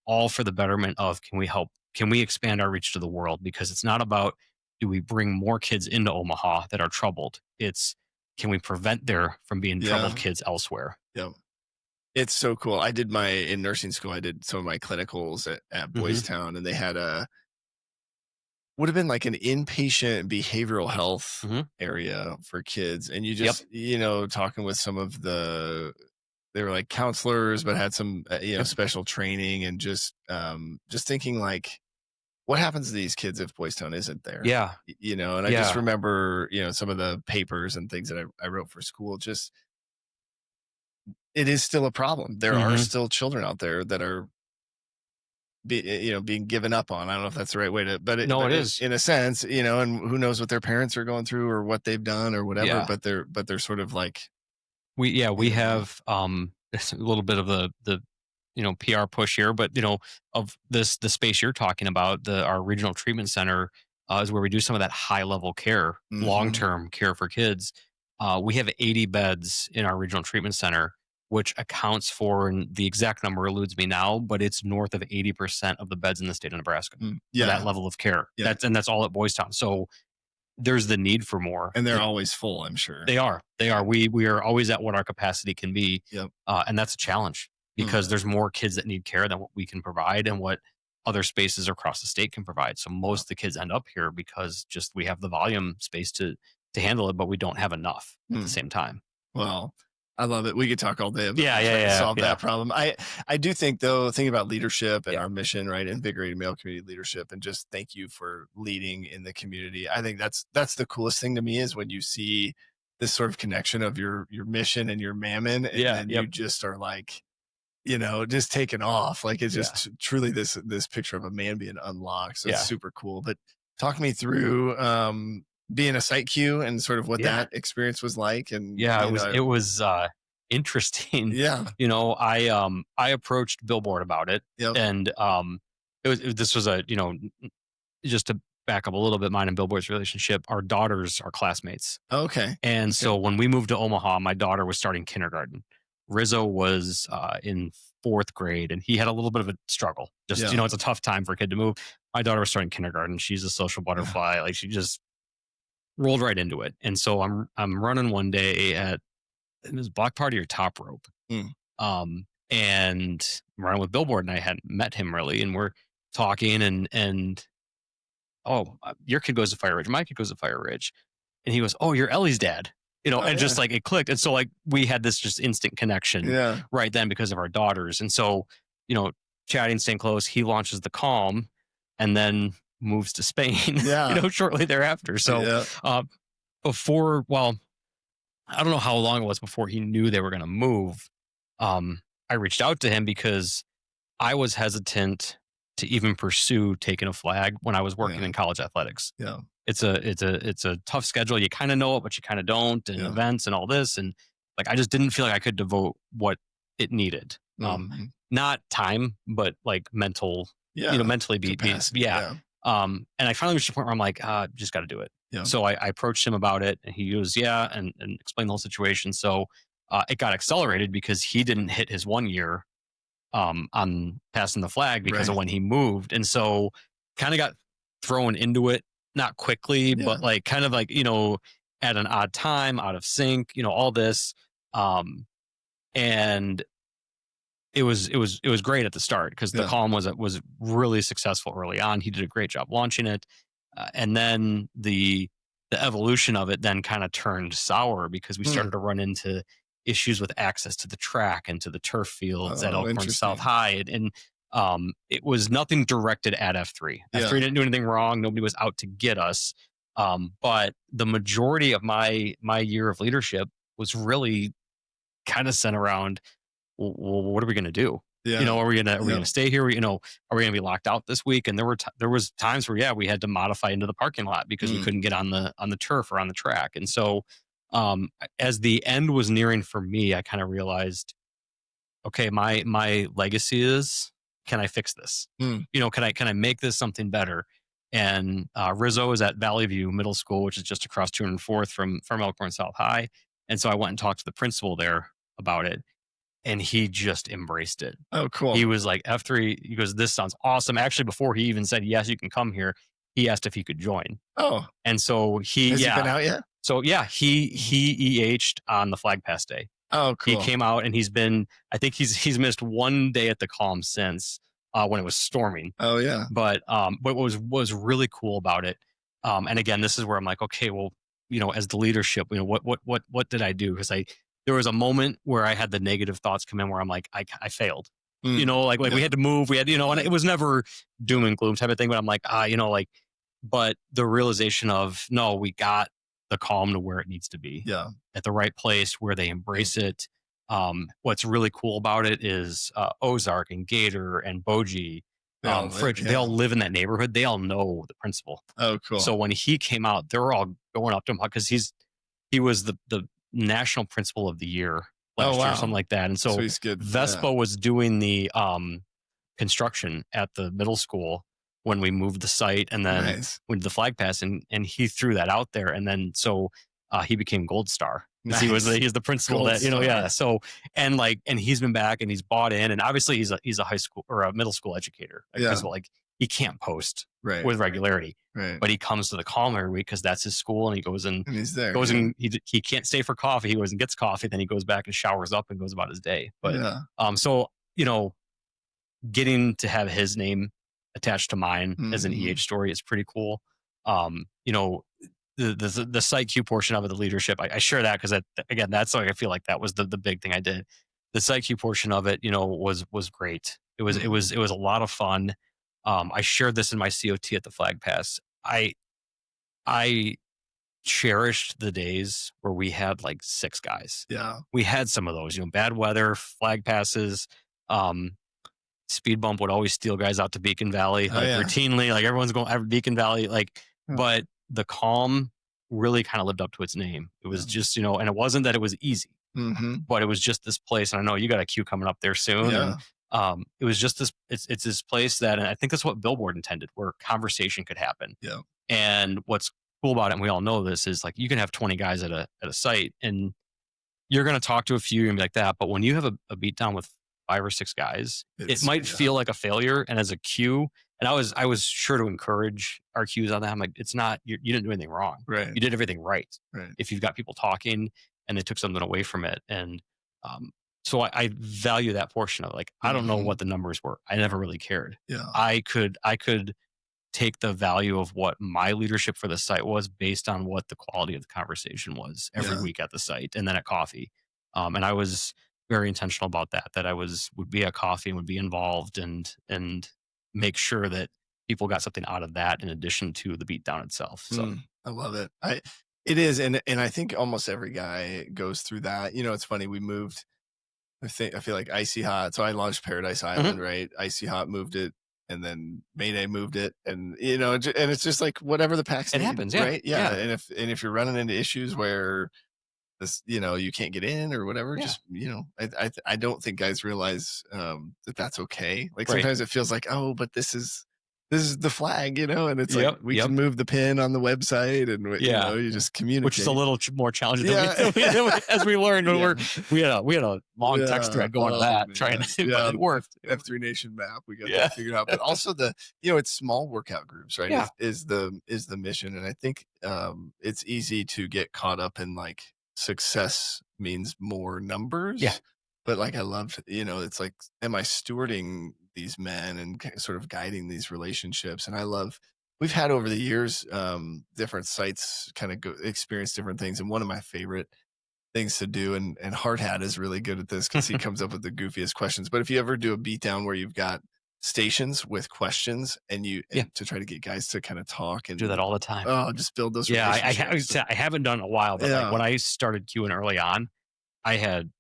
all for the betterment of can we expand our reach to the world? Because it's not about, do we bring more kids into Omaha that are troubled? It's, can we prevent there from being troubled kids elsewhere? Yeah. It's so cool. In nursing school, I did some of my clinicals at Boys Town, and they had would have been like an inpatient behavioral health area for kids. And you just, talking with some of they were like counselors, but had some, special training, and just thinking like, what happens to these kids if Boys Town isn't there? Yeah. And I just remember, some of the papers and things that I wrote for school, just, it is still a problem. There are still children out there that are being given up on. I don't know if that's the right way to, but it is in a sense, and who knows what their parents are going through or what they've done or whatever, but they're sort of like, we have, a little bit of the PR push here, but of the space you're talking about, our regional treatment center is where we do some of that high level care, long-term care for kids. We have 80 beds in our regional treatment center, which accounts for, and the exact number eludes me now, but it's north of 80% of the beds in the state of Nebraska for that level of care. That's all at Boys Town. So there's the need for more. And they're always full, I'm sure. They are. We are always at what our capacity can be. And that's a challenge because there's more kids that need care than what we can provide and what other spaces across the state can provide. So most of the kids end up here because just we have the volume space to handle it, but we don't have enough at the same time. Well, I love it. We could talk all day about Yeah, trying to solve yeah. that problem. I do think though, thinking about leadership and Yeah. our mission, right? Invigorating male community leadership, and just thank you for leading in the community. I think that's the coolest thing to me is when you see this sort of connection of your mission and your mammon, and then you just are like, just taking off. Like it's just truly this picture of a man being unlocked. So it's super cool. But talk me through being a site Q and sort of what that experience was like. And it was interesting. Yeah. I approached Billboard about it. Yep. And this was just to back up a little bit, mine and Billboard's relationship, our daughters are classmates. Okay. And so when we moved to Omaha, my daughter was starting kindergarten. Rizzo was in 4th grade, and he had a little bit of a struggle. Just, it's a tough time for a kid to move. My daughter was starting kindergarten. She's a social butterfly. Like she just rolled right into it. And so I'm running one day at, it was block party or top rope. And I'm running with Billboard, and I hadn't met him really. And we're talking and your kid goes to Fire Ridge. My kid goes to Fire Ridge. And he goes, "Oh, you're Ellie's dad." Just like it clicked. And so like we had this just instant connection right then because of our daughters. And so, chatting, staying close, he launches the Calm and then moves to Spain, shortly thereafter. So I don't know how long it was before he knew they were going to move. I reached out to him because I was hesitant to even pursue taking a flag when I was working in college athletics. Yeah. It's a tough schedule. You kind of know it, but you kind of don't, and events and all this. And like, I just didn't feel like I could devote what it needed. Not time, but like mentally be. And I finally reached a point where I'm like, just got to do it. Yeah. So I approached him about it, and he goes, and explained the whole situation. So it got accelerated because he didn't hit his 1 year on passing the flag because of when he moved. And so kind of got thrown into it, not quickly, but like kind of like, at an odd time, out of sync, all this. And it was great at the start because the Calm was really successful early on. He did a great job launching it. And then the evolution of it then kind of turned sour because we started to run into issues with access to the track and to the turf fields at Elkhorn South High. And it was nothing directed at F3. F3 didn't do anything wrong. Nobody was out to get us. But the majority of my year of leadership was really kind of centered around, well, what are we going to do? Are we going to stay here? Are we going to be locked out this week? And there was times where, we had to modify into the parking lot because we couldn't get on the turf or on the track. And so, as the end was nearing for me, I kind of realized, okay, my legacy is, can I fix this? Can I make this something better? And Rizzo is at Valley View Middle School, which is just across 204th from Elkhorn South High. And so I went and talked to the principal there about it, and he just embraced it. Oh, cool. He was like, F3, he goes, "This sounds awesome." Actually, before he even said, "Yes, you can come here," he asked if he could join. Oh. And so has he been out yet? So he EH'd on the flag pass day. Oh, cool. He came out, and I think he's missed one day at the Calm since when it was storming. Oh yeah. But what was really cool about it, and again, this is where I'm like, okay, well, as the leadership, what did I do? Because there was a moment where I had the negative thoughts come in where I'm like, I failed. We had to move, and it was never doom and gloom type of thing, but I'm like, but the realization of, no, we got the Calm to where it needs to be, at the right place where they embrace it. What's really cool about it is Ozark and Gator and Bogey, Fridge, they all live in that neighborhood. They all know the principal. Oh, cool. So when he came out, they were all going up to him because he was the national principal of the year last year, something like that. And so he's good. Vespa was doing the construction at the middle school when we moved the site, and then we did the flag pass, and he threw that out there, and then so he became Gold Star. Nice. He's the principal Gold Star. So and he's been back and he's bought in, and obviously he's a high school or a middle school educator. He can't post with regularity, but he comes to the Calm every week because that's his school, and he goes and he's there. And he can't stay for coffee. He goes and gets coffee, then he goes back and showers up and goes about his day. But so getting to have his name attached to mine as an EH story is pretty cool. the site Q portion of it, the leadership, I share that because again, that's like, I feel like that was the big thing I did. The site Q portion of it, was great. It was a lot of fun. I shared this in my COT at the Flag Pass. I cherished the days where we had like 6 guys. Yeah. We had some of those, bad weather, Flag Passes. Speed bump would always steal guys out to Beacon Valley, like routinely, like everyone's going over Beacon Valley, like, but the calm really kind of lived up to its name. It was just, and it wasn't that it was easy, but it was just this place. And I know you got a queue coming up there soon. Yeah. And, it was just this, it's this place that, and I think that's what Billboard intended, where conversation could happen. Yeah. And what's cool about it, and we all know this, is like, you can have 20 guys at a site and you're going to talk to a few and be like that. But when you have a beatdown with 5 or 6 guys, it might feel like a failure. And as a Q, and I was sure to encourage our Qs on that. I'm like, it's not, you didn't do anything wrong. Right. You did everything right. Right. If you've got people talking and they took something away from it. And so I value that portion of it. Like, I don't know what the numbers were. I never really cared. Yeah. I could take the value of what my leadership for the site was based on what the quality of the conversation was every week at the site and then at coffee. And I was very intentional about that I would be at coffee and would be involved and make sure that people got something out of that in addition to the beatdown itself. So I love it. It is. And I think almost every guy goes through that. It's funny. We moved, I feel like Icy Hot. So I launched Paradise Island, right? Icy Hot moved it, and then Mayday moved it. And, and it's just like whatever the packs need, happens. Yeah. Right. Yeah. And if you're running into issues where this, you can't get in or whatever, just, I don't think guys realize that that's okay. Like sometimes it feels like, oh, but this is the flag, and it's like, we can move the pin on the website and, you just communicate. Which is a little more challenging than as we learned when we had a long text thread going to that, trying to, but it worked. F3 Nation map, we got that figured out. But also it's small workout groups, right? Yeah. Is the mission. And I think it's easy to get caught up in like success means more numbers. Yeah. But like, I loved, it's like, am I stewarding these men and sort of guiding these relationships? And we've had over the years, different sites kind of experience different things. And one of my favorite things to do, and Hard Hat is really good at this because he comes up with the goofiest questions. But if you ever do a beatdown where you've got stations with questions and to try to get guys to kind of talk and do that all the time. Oh, just build those. I haven't done it in a while, but like when I started queuing early on, I had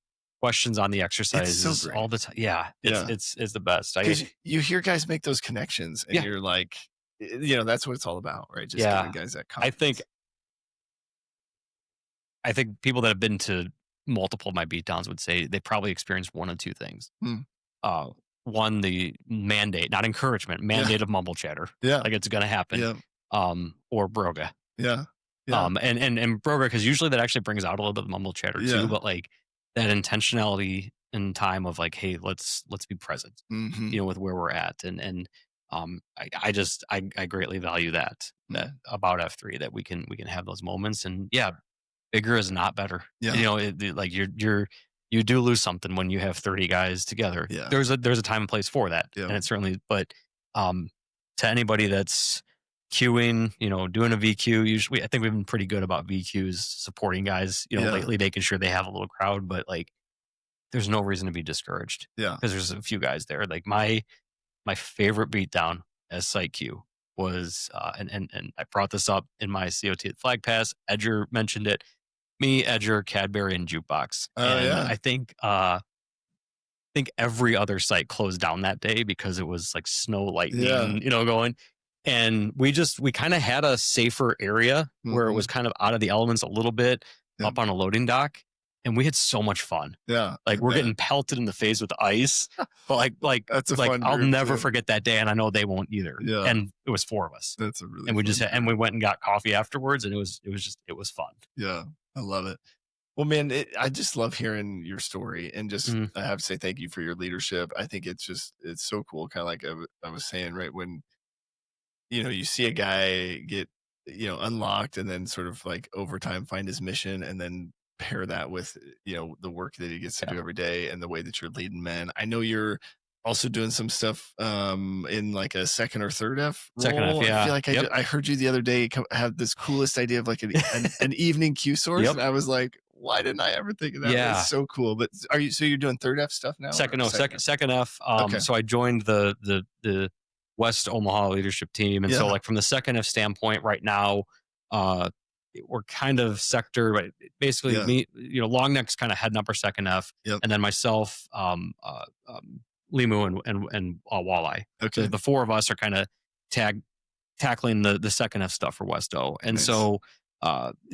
questions on the exercises all the time. Yeah. It's the best. You hear guys make those connections and you're like, that's what it's all about, right? Just giving guys that confidence. I think people that have been to multiple of my beatdowns would say they probably experienced one of 2 things. One, the mandate, not encouragement, mandate of mumble chatter. Yeah. Like it's going to happen. Yeah. Or broga. Yeah. And broga, because usually that actually brings out a little bit of mumble chatter too, but like that intentionality in time of like, hey, let's be present, with where we're at. And I greatly value that about F3, that we can have those moments. And bigger is not better. Yeah. Like you do lose something when you have 30 guys together. Yeah. There's a time and place for that. Yeah. And it's certainly, but to anybody that's queuing, doing a VQ, usually I think we've been pretty good about VQs supporting guys, lately, making sure they have a little crowd, but like there's no reason to be discouraged. Yeah. Because there's a few guys there. Like my favorite beatdown as site Q was and I brought this up in my COT at Flag Pass. Edger mentioned it. Me, Edger, Cadbury, and Jukebox. I think every other site closed down that day because it was like snow, lightning, going. And we kind of had a safer area where it was kind of out of the elements a little bit, up on a loading dock. And we had so much fun. Yeah. Like we're getting pelted in the face with ice. But like that's fun I'll never forget that day, and I know they won't either. Yeah. And it was 4 of us. That's a really and we just and we went and got coffee afterwards, and it was fun. Yeah. I love it. Well, man, I just love hearing your story, and just I have to say thank you for your leadership. I think it's so cool. Kind of like I was saying, right, when you see a guy get unlocked, and then sort of like over time find his mission, and then pair that with the work that he gets to do every day and the way that you're leading men. I know you're also doing some stuff in like a second or third F Second F, role. I yeah. feel like Yep. I heard you the other day have this coolest idea of like an evening Q source, Yep. and I was like, why didn't I ever think of that? Yeah. That's so cool. But so you're doing third F stuff now? Second F. Okay. So I joined the West Omaha leadership team, and so Yeah. like from the second F standpoint, right now, uh, we're kind of sector, but basically Yeah. me, long neck's kind of heading up our second F, Yep. and then myself, Limu and Walleye. Okay. So the four of us are kind of tackling the second F stuff for Westo. And Nice. so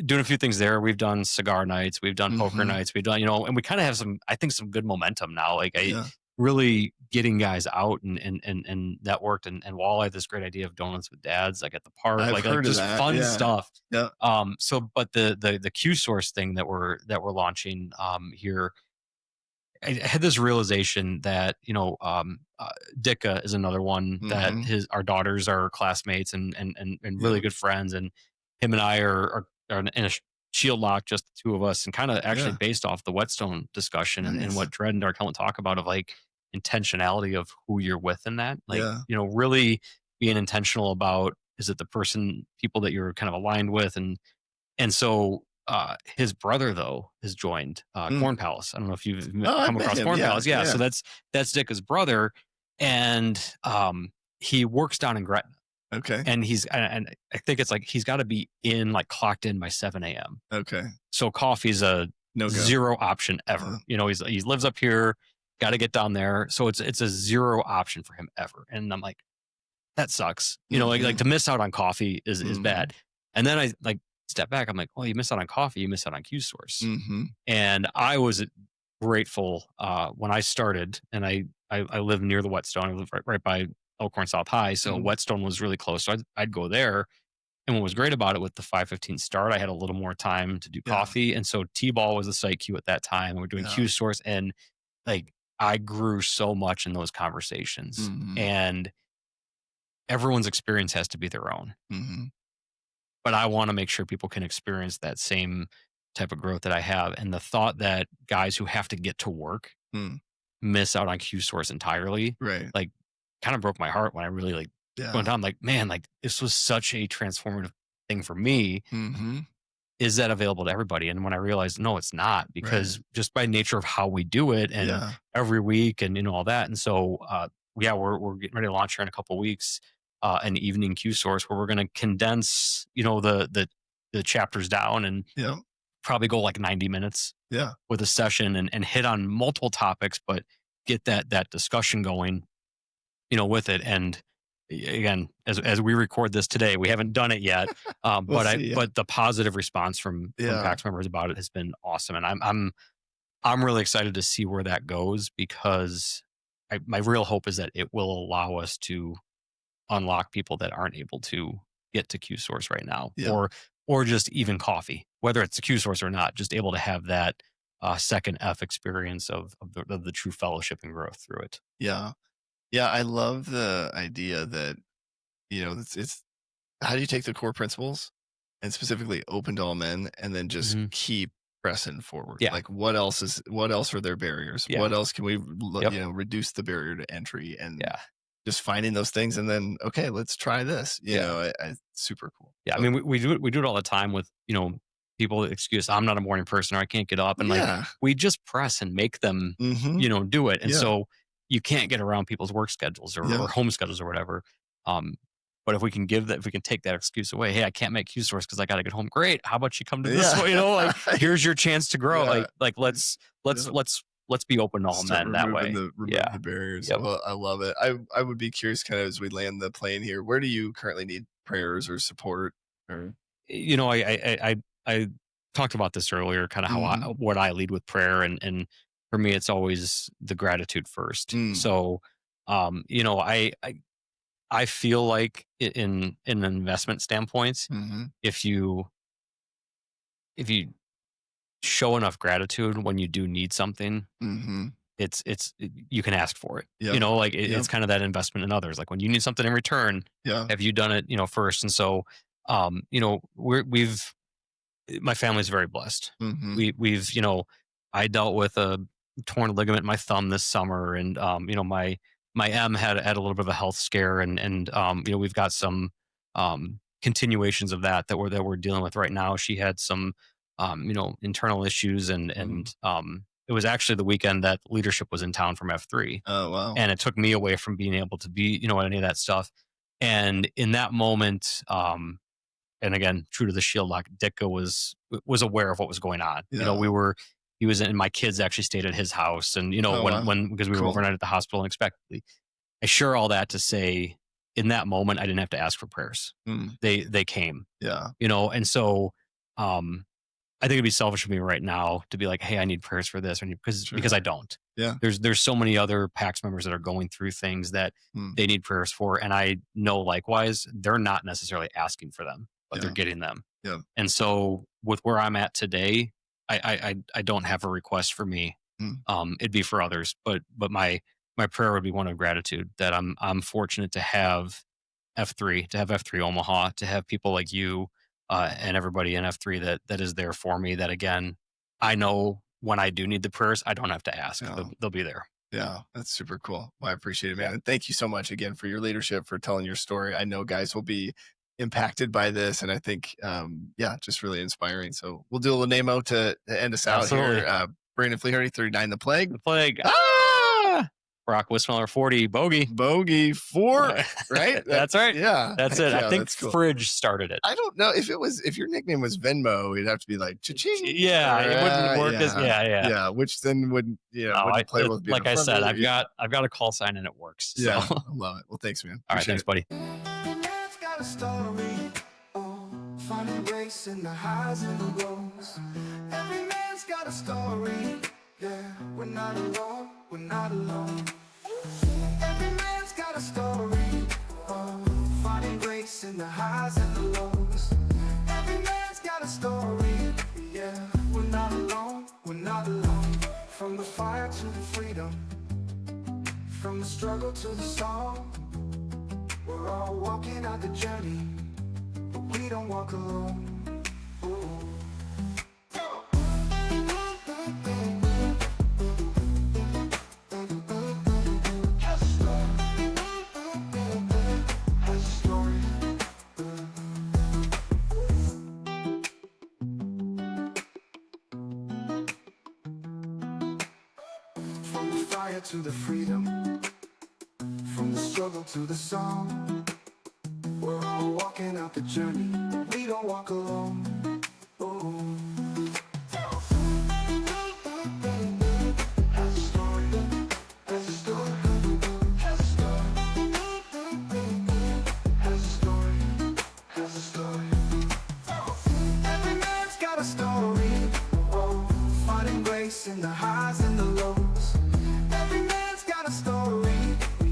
doing a few things there. We've done cigar nights, we've done poker nights, we've done, and we kind of have some good momentum now. Like really getting guys out and networked, and Walleye had this great idea of donuts with dads, like at the park, I've like heard of just that. fun Yeah. stuff. Yeah. So but the Q source thing that we're launching here, I had this realization that Dicka is another one that our daughters are classmates and really good friends, and him and I are in a shield lock, just the two of us, and kind of actually based off the Whetstone discussion and what Dredd and Dark Helmet talk about of like intentionality of who you're with in that, like really being intentional about, is it the people that you're kind of aligned with, and so his brother though has joined Corn Palace. I don't know if you've come across Corn Palace. Yeah. So that's Dicka's brother, and he works down in Gretna. Okay. And and I think it's like he's got to be clocked in by 7 a.m. Okay. So coffee's a zero option ever. He lives up here, got to get down there. So it's a zero option for him ever. And I'm like, that sucks. Like to miss out on coffee is bad. And then I step back. I'm like, well, you miss out on coffee, you miss out on Q source. And I was grateful when I started, and I live near the Whetstone. I live right by Elkhorn South High, so Whetstone was really close. So I'd go there. And what was great about it, with the 5:15 start, I had a little more time to do coffee. And so T-ball was the site queue at that time. We're doing Q source, and like I grew so much in those conversations. And everyone's experience has to be their own. But I want to make sure people can experience that same type of growth that I have. And the thought that guys who have to get to work miss out on Q source entirely, like kind of broke my heart when I really went down, like, man, like this was such a transformative thing for me. Is that available to everybody? And when I realized, no, it's not, because just by nature of how we do it, and every week and all that. And so, we're getting ready to launch here in a couple of weeks. An evening Q source where we're going to condense, the chapters down, and probably go like 90 minutes with a session, and hit on multiple topics, but get that discussion going, with it. And again, as we record this today, we haven't done it yet. But the positive response from PAX members about it has been awesome. And I'm really excited to see where that goes, because my real hope is that it will allow us to unlock people that aren't able to get to Q source right now, or just even coffee, whether it's a Q source or not, just able to have that second F experience of the true fellowship and growth through it. Yeah. I love the idea that, it's how do you take the core principles and specifically open to all men, and then just keep pressing forward? Like what else are their barriers? What else can we, reduce the barrier to entry, and just finding those things, and then, okay, let's try this. Super cool. Yeah. I mean, we do it all the time with, people excuse, I'm not a morning person, or I can't get up. And we just press and make them, do it. And so you can't get around people's work schedules or home schedules or whatever. But if we can take that excuse away, hey, I can't make Q source because I got to get home. Great. How about you come to this way? Here's your chance to grow. Like let's be open to all men that way. Remove the barriers. Well, I love it. I would be curious, kind of as we land the plane here, where do you currently need prayers or support? Or I talked about this earlier, kind of how what I lead with prayer, and for me, it's always the gratitude first. So, I feel like in an investment standpoint, if you show enough gratitude when you do need something, it's you can ask for it. It's kind of that investment in others. Like when you need something in return, have you done it, first? And so, my family's very blessed. I dealt with a torn ligament in my thumb this summer, and my my M had a little bit of a health scare, and you know, we've got some continuations of that we're dealing with right now. She had some you know, internal issues, and it was actually the weekend that leadership was in town from F3, Oh, wow. and it took me away from being able to be, you know, any of that stuff. And in that moment, and again, true to the shield lock, Ditka was aware of what was going on. You know, Yeah. he was in, my kids actually stayed at his house, and you know, Oh, wow. when because we were Cool. overnight at the hospital unexpectedly. I share all that to say, in that moment, I didn't have to ask for prayers. Mm, They came, yeah. you know, and so um, I think it'd be selfish of me right now to be like, hey, I need prayers for this, or Sure. because I don't. Yeah. There's so many other PAX members that are going through things that Mm, they need prayers for, and I know likewise they're not necessarily asking for them, but they're yeah. getting them. Yeah. And so with where I'm at today, I don't have a request for me. Mm, It'd be for others, but my prayer would be one of gratitude that I'm fortunate to have F3, to have F3 Omaha, to have people like you and everybody in F3 that is there for me. That again, I know when I do need the prayers, I don't have to ask; yeah. they'll be there. Yeah, that's super cool. Well, I appreciate it, man. And thank you so much again for your leadership, for telling your story. I know guys will be impacted by this, and I think, yeah, just really inspiring. So we'll do a little name out to end us out Absolutely. here. Brandon Fleharty, 39 The Plague. The plague. Ah! Brock Wismiller 40 bogey. Bogey 4, right? That's right. Yeah. That's heck it. yeah, I think that's cool. Fridge started it. I don't know if your nickname was Venmo, it'd have to be like cha-ching. Yeah, it wouldn't work as yeah. yeah. Yeah, which then wouldn't, No, wouldn't play well with being like a I front said, rower. I've got a call sign and it works. So. Yeah, I love it. Well, thanks, man. All right, Appreciate thanks, it. buddy. Every man's got a story, oh, finding grace in the highs and the lows. Every man's got a story, yeah, we're not alone, we're not alone. Every man's got a story, oh, finding grace in the highs and the lows. Every man's got a story, yeah, we're not alone, we're not alone. From the fire to the freedom, from the struggle to the song, we're all walking out the journey, but we don't walk alone. Ooh. From the fire to the freedom, from the struggle to the song, we're all walking out the journey, we don't walk alone. Ooh. Has a story, has a story, has a story, has a story, has a story. Every man's got a story, oh, finding grace in the highs and the lows. Every man's got a story,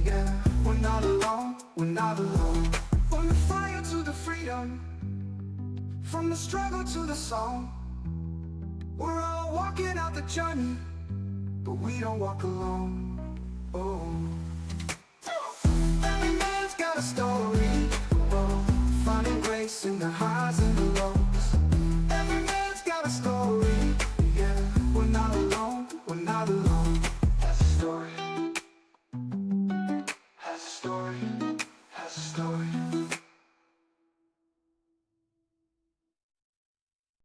yeah, we're not alone, we're not alone. From the fire to the freedom, from the struggle to the song, we're all walking out the journey, but we don't walk alone. Oh. Every man's got a story, oh, finding grace in the highs and the lows. Every man's got a story, yeah, we're not alone, we're not alone. Has a story, has a story, has a story.